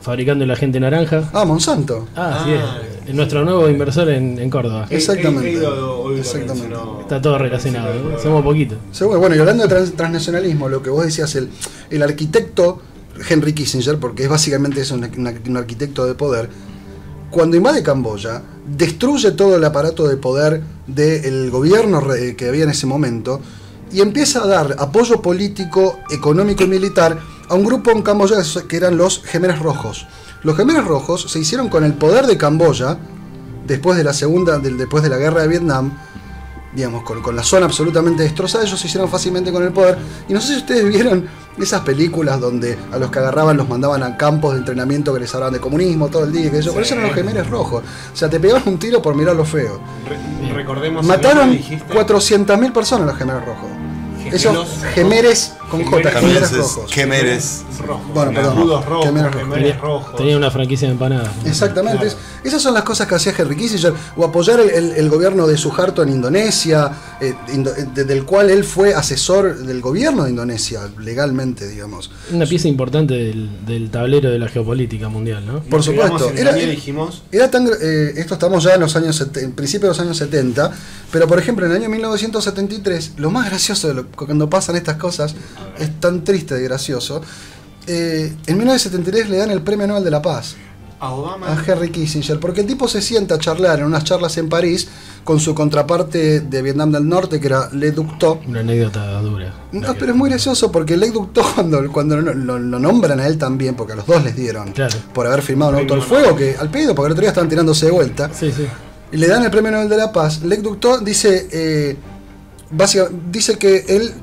D: Fabricando el agente naranja.
H: Ah, Monsanto.
D: Así
C: Ah,
D: es. Nuestro nuevo inversor en Córdoba.
H: Exactamente.
C: He ido hoy, lo
H: Exactamente.
C: mencionó.
D: Está todo relacionado. ¿no? Somos poquitos.
H: Seguro. Bueno, y hablando de transnacionalismo, lo que vos decías, el arquitecto Henry Kissinger, porque es básicamente es un arquitecto de poder, cuando invade Camboya, destruye todo el aparato de poder del gobierno que había en ese momento y empieza a dar apoyo político, económico y militar a un grupo en Camboya que eran los Jemeres Rojos. Los Jemeres Rojos se hicieron con el poder de Camboya después de la guerra de Vietnam, digamos, con la zona absolutamente destrozada. Ellos se hicieron fácilmente con el poder. Y no sé si ustedes vieron esas películas donde a los que agarraban los mandaban a campos de entrenamiento que les hablaban de comunismo todo el día, que eso, por eso eran los Jemeres Rojos. O sea, te pegaban un tiro por mirar lo feo.
C: Recordemos.
H: Mataron
C: el nombre, dijiste.
H: 400.000 personas los Jemeres Rojos. Esos
C: Gemelos
H: Gemeres con J,
C: Gemeres.
H: Gemeres
G: Entonces,
H: Rojos.
G: Gemeres.
C: Rojos.
H: Bueno, perdón.
C: Escudos rojos,
H: Gemeres rojos.
C: gemeres rojos.
D: Tenía una franquicia de empanadas. ¿no?
H: Exactamente.
C: Claro.
H: Esas son las cosas que hacía Henry Kissinger. O apoyar el gobierno de Suharto en Indonesia. del cual él fue asesor del gobierno de Indonesia, legalmente, digamos.
D: Una pieza importante del tablero de la geopolítica mundial, ¿no?
H: Por supuesto. Era tan, esto estamos ya en los años en principio de los años 70, pero por ejemplo en el año 1973, lo más gracioso de cuando pasan estas cosas, es tan triste y gracioso, en 1973 le dan el Premio Nobel de la Paz a Henry Kissinger, porque el tipo se sienta a charlar en unas charlas en París con su contraparte de Vietnam del Norte, que era Le Duc Tho.
D: Una anécdota dura.
H: No, pero es muy gracioso porque Le Duc Tho, cuando lo nombran a él también, porque a los dos les dieron, por haber firmado un auto al fuego, que al pedo, porque el otro día estaban tirándose de vuelta, y le dan el Premio Nobel de la Paz. Le Duc Tho dice, dice que él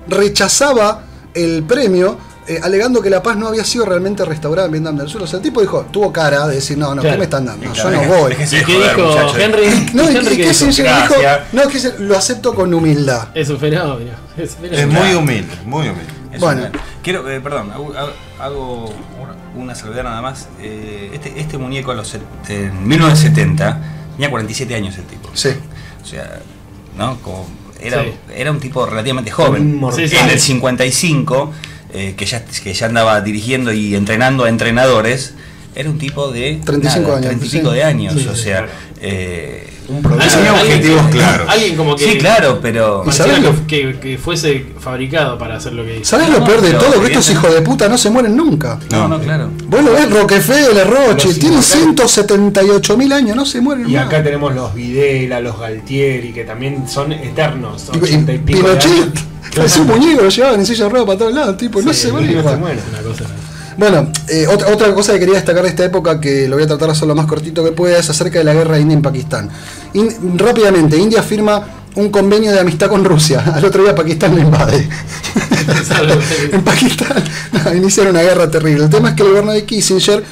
H: rechazaba el premio, alegando que la paz no había sido realmente restaurada en Vietnam del Sur. O sea, el tipo dijo, tuvo cara de decir, no, ¿qué me están dando? No, yo no voy.
D: ¿Y qué dijo Henry?
H: No, y Kissinger dijo, no, que lo acepto con humildad.
D: Es un fenómeno.
G: Es muy humilde, muy humilde.
F: Bueno, quiero, perdón, hago una salvedad nada más. Este muñeco en 1970 tenía 47 años el tipo.
H: Sí.
F: O sea, ¿no? Era un tipo relativamente joven. En el 55, que ya andaba dirigiendo y entrenando a entrenadores, era un tipo de
H: 35 años.
F: 30 y pico de años.
G: Sí,
F: o sea,
G: tenía objetivos claros.
D: Alguien como que.
F: Sí, claro, pero.
D: Que fuese fabricado para hacer lo que hizo.
H: ¿Sabes lo peor de todo? Que estos hijos de puta no se mueren nunca.
F: No, claro.
H: Vos lo ves, Rockefeller, Rothschild, tienen 178.000 años, no se mueren
I: y
H: más.
I: acá tenemos los Videla, los Galtieri, que también son eternos. 80 y pico
H: Pinochet, es un muñeco, lo llevaban en silla de ruedas para todos lados, tipo, no se muere.
I: No se muere.
D: Una cosa.
H: Bueno, otra cosa que quería destacar de esta época, que lo voy a tratar de hacer lo más cortito que pueda, es acerca de la guerra India en Pakistán. Rápidamente, India firma un convenio de amistad con Rusia. Al otro día Pakistán lo invade. En Pakistán iniciaron una guerra terrible. El tema es que el gobierno de Kissinger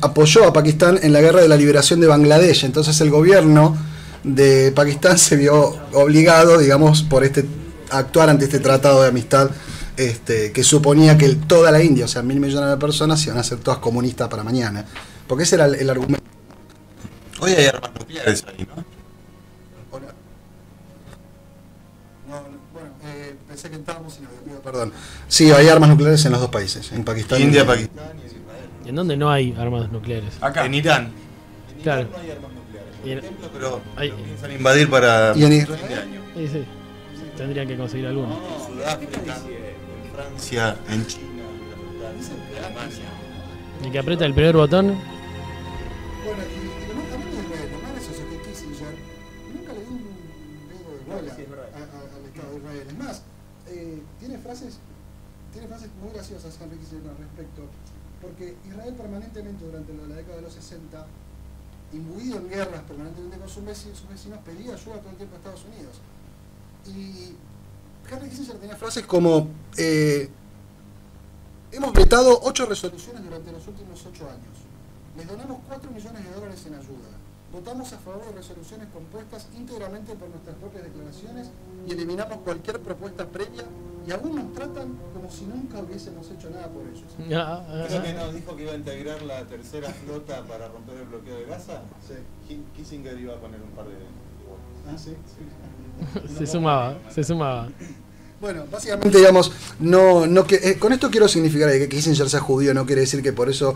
H: apoyó a Pakistán en la guerra de la liberación de Bangladesh. Entonces el gobierno de Pakistán se vio obligado, digamos, a actuar ante este tratado de amistad, que suponía que toda la India, o sea, 1.000 millones de personas, iban a ser todas comunistas para mañana. Porque ese era el argumento.
G: Hoy hay armas nucleares ahí, ¿no?
H: Pensé que estábamos sin audio, perdón. Sí, hay armas nucleares en los dos países, en Pakistán.
G: India, Pakistán y Israel.
D: ¿Y en dónde no hay armas nucleares?
F: Acá.
G: En Irán.
D: Claro.
G: No hay armas nucleares, por ejemplo, pero piensan
H: invadir para... ¿Y en Israel?
D: Sí. Tendrían que conseguir alguno.
G: En Sudáfrica, en Francia, en China, en Alemania.
D: ¿Y que aprieta el primer botón?
H: Bueno, y lo más gracioso es que Kissinger nunca le dio un dedo de bola al Estado de Israel. Es más, tiene frases muy graciosas Henry Kissinger al respecto, porque Israel permanentemente durante la década de los 60, imbuido en guerras permanentemente con sus vecinos, pedía ayuda todo el tiempo a Estados Unidos. Y Henry Kissinger tenía frases como hemos vetado 8 resoluciones durante los últimos 8 años. Les donamos $4 millones en ayuda. Votamos a favor de resoluciones compuestas íntegramente por nuestras propias declaraciones y eliminamos cualquier propuesta previa, y aún nos tratan como si nunca hubiésemos hecho nada por ellos.
G: ¿Creo que nos dijo que iba a integrar la tercera flota para romper el bloqueo de Gaza? Sí. Kissinger iba a poner un par de...
H: Sí.
D: Se sumaba.
H: Bueno, básicamente, digamos, con esto quiero significar que Kissinger sea judío no quiere decir que por eso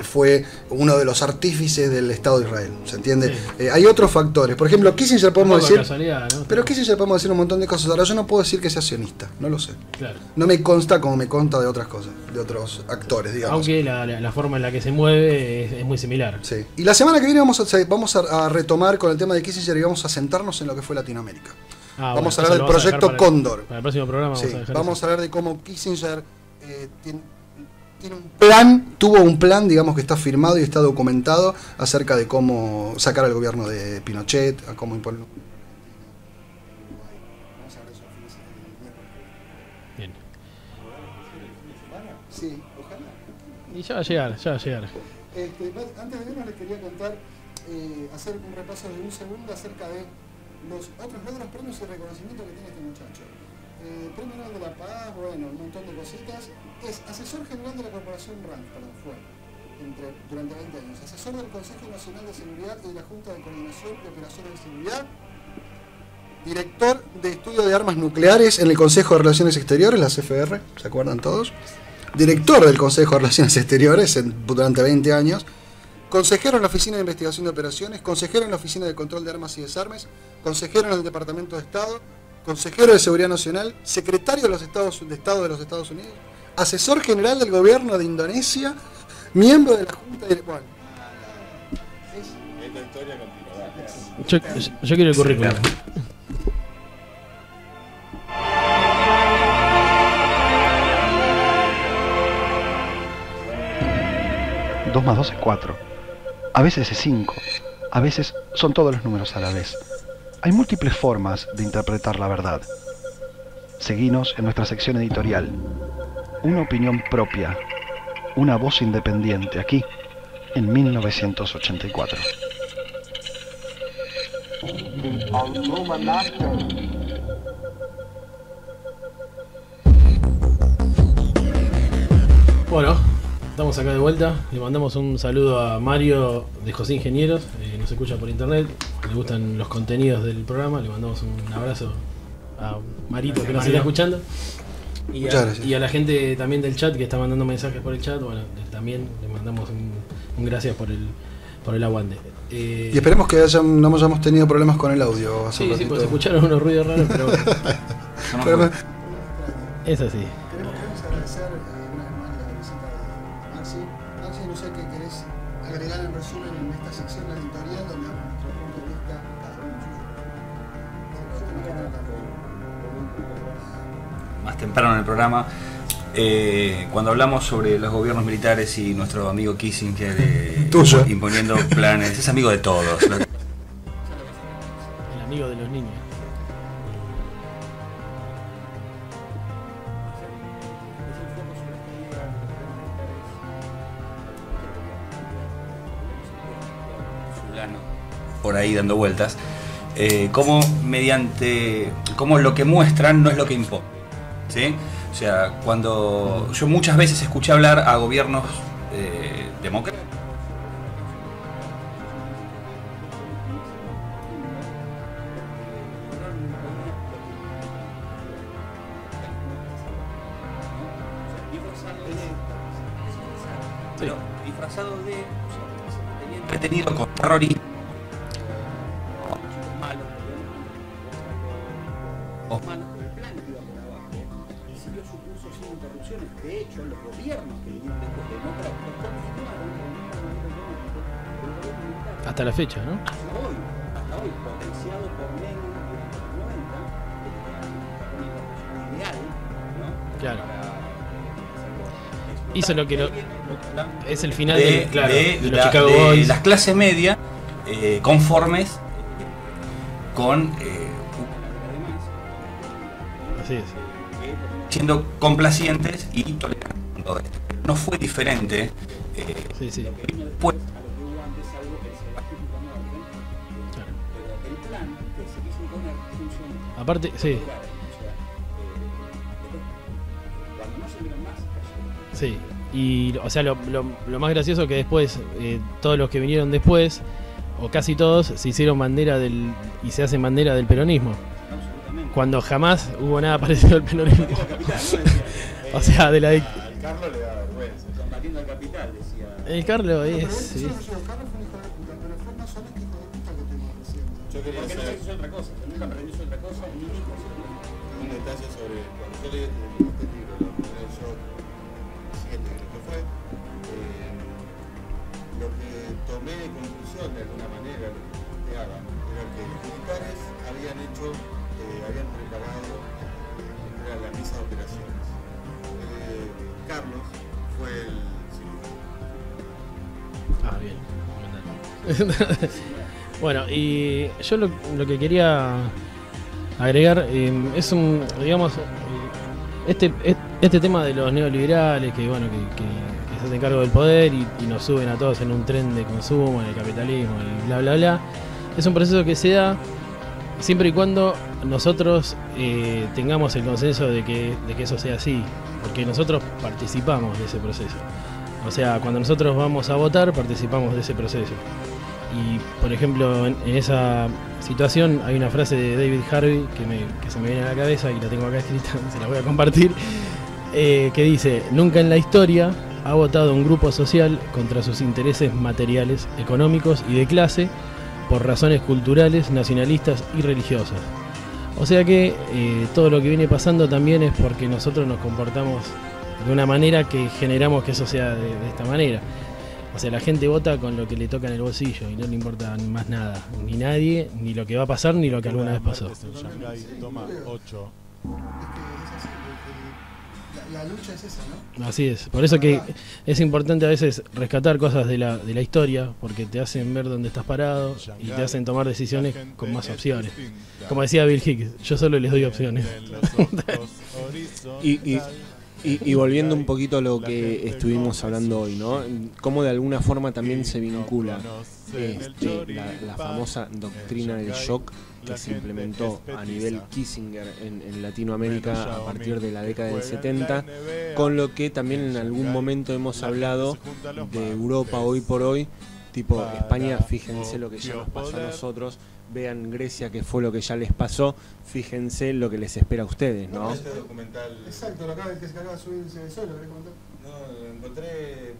H: fue uno de los artífices del Estado de Israel, ¿se entiende? Sí. Hay otros factores, por ejemplo, Kissinger podemos decir, ¿no? Pero Kissinger podemos decir un montón de cosas. Ahora yo no puedo decir que sea sionista, no lo sé. Claro. No me consta como me consta de otras cosas, de otros actores, digamos.
D: Aunque la forma en la que se mueve es muy similar.
H: Sí. Y la semana que viene vamos a retomar con el tema de Kissinger y vamos a sentarnos en lo que fue Latinoamérica. Vamos a hablar del proyecto Cóndor.
D: Para el próximo programa
H: vamos a hablar de cómo Kissinger tiene un plan, tuvo un plan, digamos, que está firmado y está documentado acerca de cómo sacar al gobierno de Pinochet, a cómo imponer.
D: Bien.
H: Sí, ojalá.
D: Y ya va a llegar.
H: Antes de irnos les quería contar, hacer un repaso de un segundo acerca de los otros logros, premios y reconocimientos que tiene este muchacho. Premio Nobel de la Paz, bueno, un montón de cositas. Es asesor general de la Corporación RAND, durante 20 años. Asesor del Consejo Nacional de Seguridad y de la Junta de Coordinación de Operaciones de Seguridad. director de estudio de armas nucleares en el Consejo de Relaciones Exteriores, la CFR, ¿se acuerdan todos? Director del Consejo de Relaciones Exteriores durante 20 años, consejero en la Oficina de Investigación de Operaciones, consejero en la Oficina de Control de Armas y Desarmes, consejero en el Departamento de Estado, consejero de Seguridad Nacional, secretario de Estado de los Estados Unidos, asesor general del gobierno de Indonesia, miembro de la Junta de... Bueno,
C: Esta historia continúa.
D: Yo quiero el currículum.
E: Dos más 2 es 4. A veces es 5. A veces son todos los números a la vez. Hay múltiples formas de interpretar la verdad. Seguinos en nuestra sección editorial. Una opinión propia. Una voz independiente aquí, en 1984.
D: Bueno, estamos acá de vuelta. Le mandamos un saludo a Mario de José Ingenieros. Nos escucha por internet. Le gustan los contenidos del programa. Le mandamos un abrazo a Marito que nos está escuchando. Y a la gente también del chat que está mandando mensajes por el chat. Bueno, también le mandamos un gracias por el aguante.
H: Y esperemos que no hayamos tenido problemas con el audio.
D: Sí, pues escucharon unos ruidos raros, pero es así.
H: Queremos agradecer una vez más la visita de Maxi. Maxi, no sé qué querés agregar en resumen en esta sección editorial donde damos nuestro punto de vista cada uno.
F: Más temprano en el programa, cuando hablamos sobre los gobiernos militares y nuestro amigo Kissinger imponiendo planes, es amigo de todos.
D: El amigo de los niños.
F: Por ahí dando vueltas, como lo que muestran no es lo que imponen, ¿sí? O sea, cuando yo muchas veces escuché hablar a gobiernos democráticos, pero disfrazado de entretenido con terrorismo.
J: De hecho, los gobiernos que vinieron después democráticos continuaron
D: hasta la fecha, ¿no?
J: hasta hoy, potenciado por Lenin durante los 90, ideal, ¿no?
D: Claro. Hizo lo que es el final
F: de
D: los Chicago Boys.
F: Las clases medias conformes con
D: así es,
F: siendo complacientes y tolerando esto. No fue diferente.
D: Sí.
F: Pues,
D: aparte, sí. Sí, y o sea, lo más gracioso que después, todos los que vinieron después, o casi todos, se hicieron bandera y se hacen bandera del peronismo. Cuando jamás hubo nada parecido al peronismo. O sea, de la...
C: Al Carlos le da vergüenza.
J: Combatiendo al capital, decía.
D: El Carlos es... Sí.
H: Carlos fue un hijo de puta, pero fue más honesto hijo de puta que tuvimos recién.
C: Yo quería
J: Porque no
C: hacer
J: se hizo otra cosa, nunca aprendió otra cosa, ni dijo
C: un detalle sobre cuando yo leí este libro, lo primero yo, siguiente creo que fue, lo que tomé de conclusión de alguna manera, lo que planteaba, era que los militares habían preparado la mesa de operaciones. Carlos fue el cirujano.
D: Ah, bien. Bueno, y yo lo que quería agregar es este tema de los neoliberales que bueno que se hacen cargo del poder y nos suben a todos en un tren de consumo, en el capitalismo y bla bla bla. Es un proceso que se da siempre y cuando nosotros tengamos el consenso de que eso sea así, porque nosotros participamos de ese proceso. O sea, cuando nosotros vamos a votar, participamos de ese proceso. Y por ejemplo, en esa situación hay una frase de David Harvey que se me viene a la cabeza y la tengo acá escrita, se la voy a compartir, que dice: nunca en la historia ha votado un grupo social contra sus intereses materiales, económicos y de clase por razones culturales, nacionalistas y religiosas. O sea que todo lo que viene pasando también es porque nosotros nos comportamos de una manera que generamos que eso sea de esta manera. O sea, la gente vota con lo que le toca en el bolsillo y no le importa más nada, ni nadie, ni lo que va a pasar, ni lo que alguna vez pasó.
H: La lucha es esa, ¿no?
D: Así es, por eso que es importante a veces rescatar cosas de la historia, porque te hacen ver dónde estás parado y te hacen tomar decisiones con más opciones. Como decía Bill Hicks, yo solo les doy opciones.
K: Y volviendo un poquito a lo que estuvimos hablando hoy, ¿no? Cómo de alguna forma también se vincula la famosa doctrina del shock que se implementó a nivel Kissinger en Latinoamérica a partir de la década del 70, con lo que también en algún momento hemos hablado de Europa hoy por hoy, tipo España, fíjense lo que ya nos pasó a nosotros, vean Grecia que fue lo que ya les pasó, fíjense lo que les espera a ustedes, ¿no?
G: Este documental...
H: Exacto, que se acaba de subir solo, ¿querés comentar?
G: No, lo encontré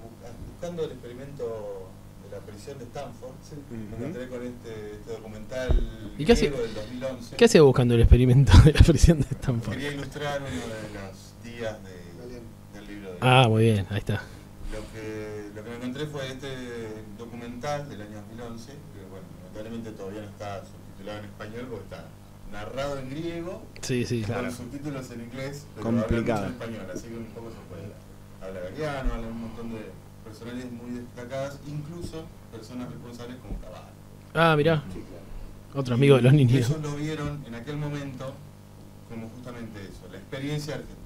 G: buscando el experimento de la prisión de Stanford. Sí. Me encontré con este documental
D: ¿Y qué hace,
G: del 2011.
D: ¿Qué hacía buscando el experimento de la prisión de Stanford?
G: Quería ilustrar uno de los días del libro de...
D: Ah, muy bien, ahí está.
G: Lo que me encontré fue este documental del año 2011, que bueno, lamentablemente todavía no está subtitulado en español porque está narrado en griego, con subtítulos en inglés, pero
K: complicado.
G: habla mucho en español, así que un poco se puede. Habla galeano, habla un montón de personalidades muy destacadas, incluso personas responsables como Cavada.
D: Ah, mirá, otro amigo de los niños.
G: Ellos lo vieron en aquel momento como justamente eso, la experiencia argentina.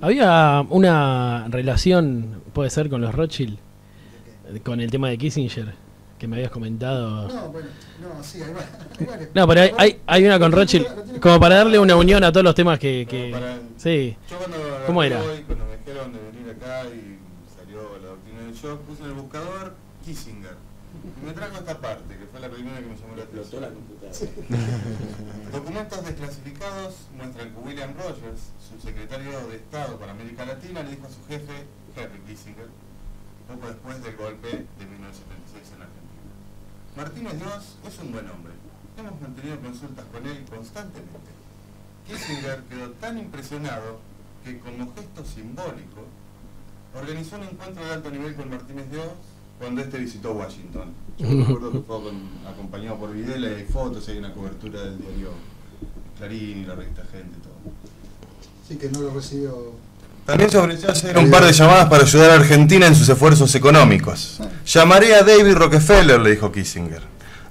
D: Había una relación, puede ser, con los Rothschild, con el tema de Kissinger, que me habías comentado.
H: No, bueno, no, sí, hay varias.
D: No, pero hay una con Rothschild, como para darle una unión a todos los temas que sí.
G: Yo cuando
D: ¿Cómo era?
G: Cuando me dijeron de venir acá y salió la doctrina del shock, puse en el buscador Kissinger. Y me trajo esta parte, que fue la primera que me llamó la atención. Documentos desclasificados muestran que William Rogers, subsecretario de Estado para América Latina, le dijo a su jefe, Henry Kissinger, poco después del golpe de 1976 en Argentina: Martínez Dios es un buen hombre. Hemos mantenido consultas con él constantemente. Kissinger quedó tan impresionado que, como gesto simbólico, organizó un encuentro de alto nivel con Martínez Dios cuando este visitó Washington. Yo recuerdo que fue acompañado por Videla y hay fotos, hay una cobertura del diario Clarín y la revista Gente y todo.
H: Sí, que no lo recibió.
G: También se ofreció hacer un par de llamadas para ayudar a Argentina en sus esfuerzos económicos. Llamaré a David Rockefeller, le dijo Kissinger,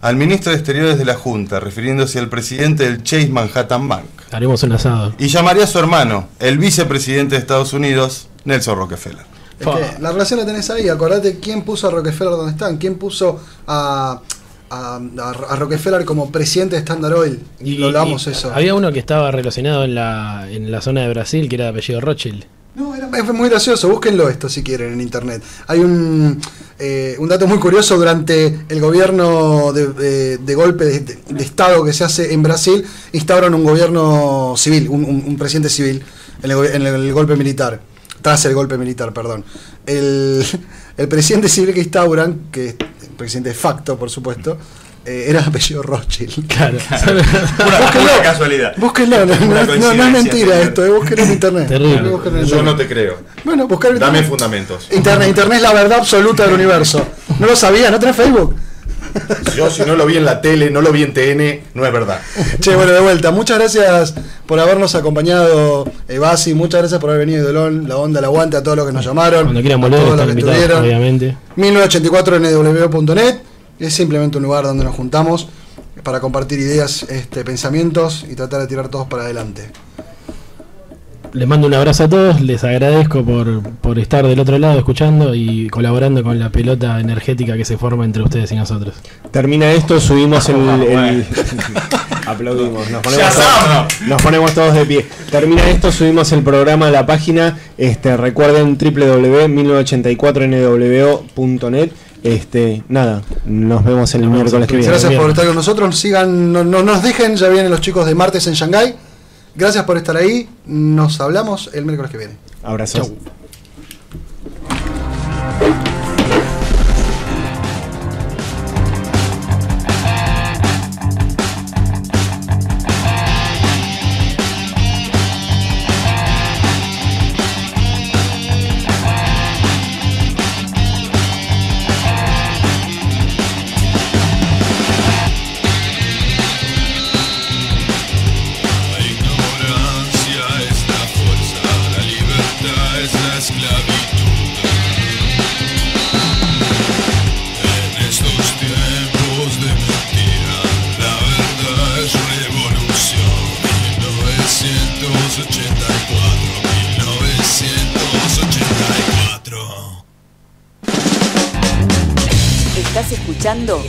G: al ministro de Exteriores de la Junta, refiriéndose al presidente del Chase Manhattan Bank.
D: Haremos un asado.
G: Y llamaré a su hermano, el vicepresidente de Estados Unidos, Nelson Rockefeller.
H: Es que la relación la tenés ahí, acordate quién puso a Rockefeller donde están, quién puso a Rockefeller como presidente de Standard Oil. Y lo hablamos eso.
D: Había uno que estaba relacionado en la zona de Brasil, que era de apellido Rothschild.
H: No, es muy gracioso, búsquenlo esto si quieren en internet. Hay un dato muy curioso: durante el gobierno de golpe de Estado que se hace en Brasil, instauran un gobierno civil, un presidente civil en el golpe militar. Tras el golpe militar, perdón. El presidente civil que instauran, que es el presidente de facto, por supuesto, era apellido Rothschild.
D: Claro.
G: Pura casualidad.
H: Búsquenlo, no es mentira esto, búsquenlo en internet.
D: Terrible.
G: Yo no te creo.
H: Bueno, buscar en
G: Dame
H: internet.
G: fundamentos.
H: Internet es la verdad absoluta del universo. No lo sabías, ¿no tenés Facebook?
G: Yo si no lo vi en la tele, no lo vi en TN, no es verdad.
H: Che, bueno, de vuelta. Muchas gracias por habernos acompañado, Basi. Muchas gracias por haber venido de La Onda, el aguante, a todos los que nos llamaron.
D: Cuando quieran
H: a
D: volver,
H: todos los
D: están
H: que
D: invitados,
H: estuvieron.
D: obviamente.
H: 1984nw.net. Es simplemente un lugar donde nos juntamos para compartir ideas, pensamientos y tratar de tirar todos para adelante.
D: Les mando un abrazo a todos, les agradezco por estar del otro lado escuchando y colaborando con la pelota energética que se forma entre ustedes y nosotros.
K: Termina esto, subimos el aplaudimos, nos ponemos todos de pie. Termina esto, subimos el programa a la página, recuerden www.1984nw.net. Nada, nos vemos el miércoles que viene.
H: Gracias por estar con nosotros. Sigan, no nos dejen, ya vienen los chicos de Martes en Shanghái. Gracias por estar ahí. Nos hablamos el miércoles que viene.
K: Abrazos.
H: Chau.
A: Estás escuchando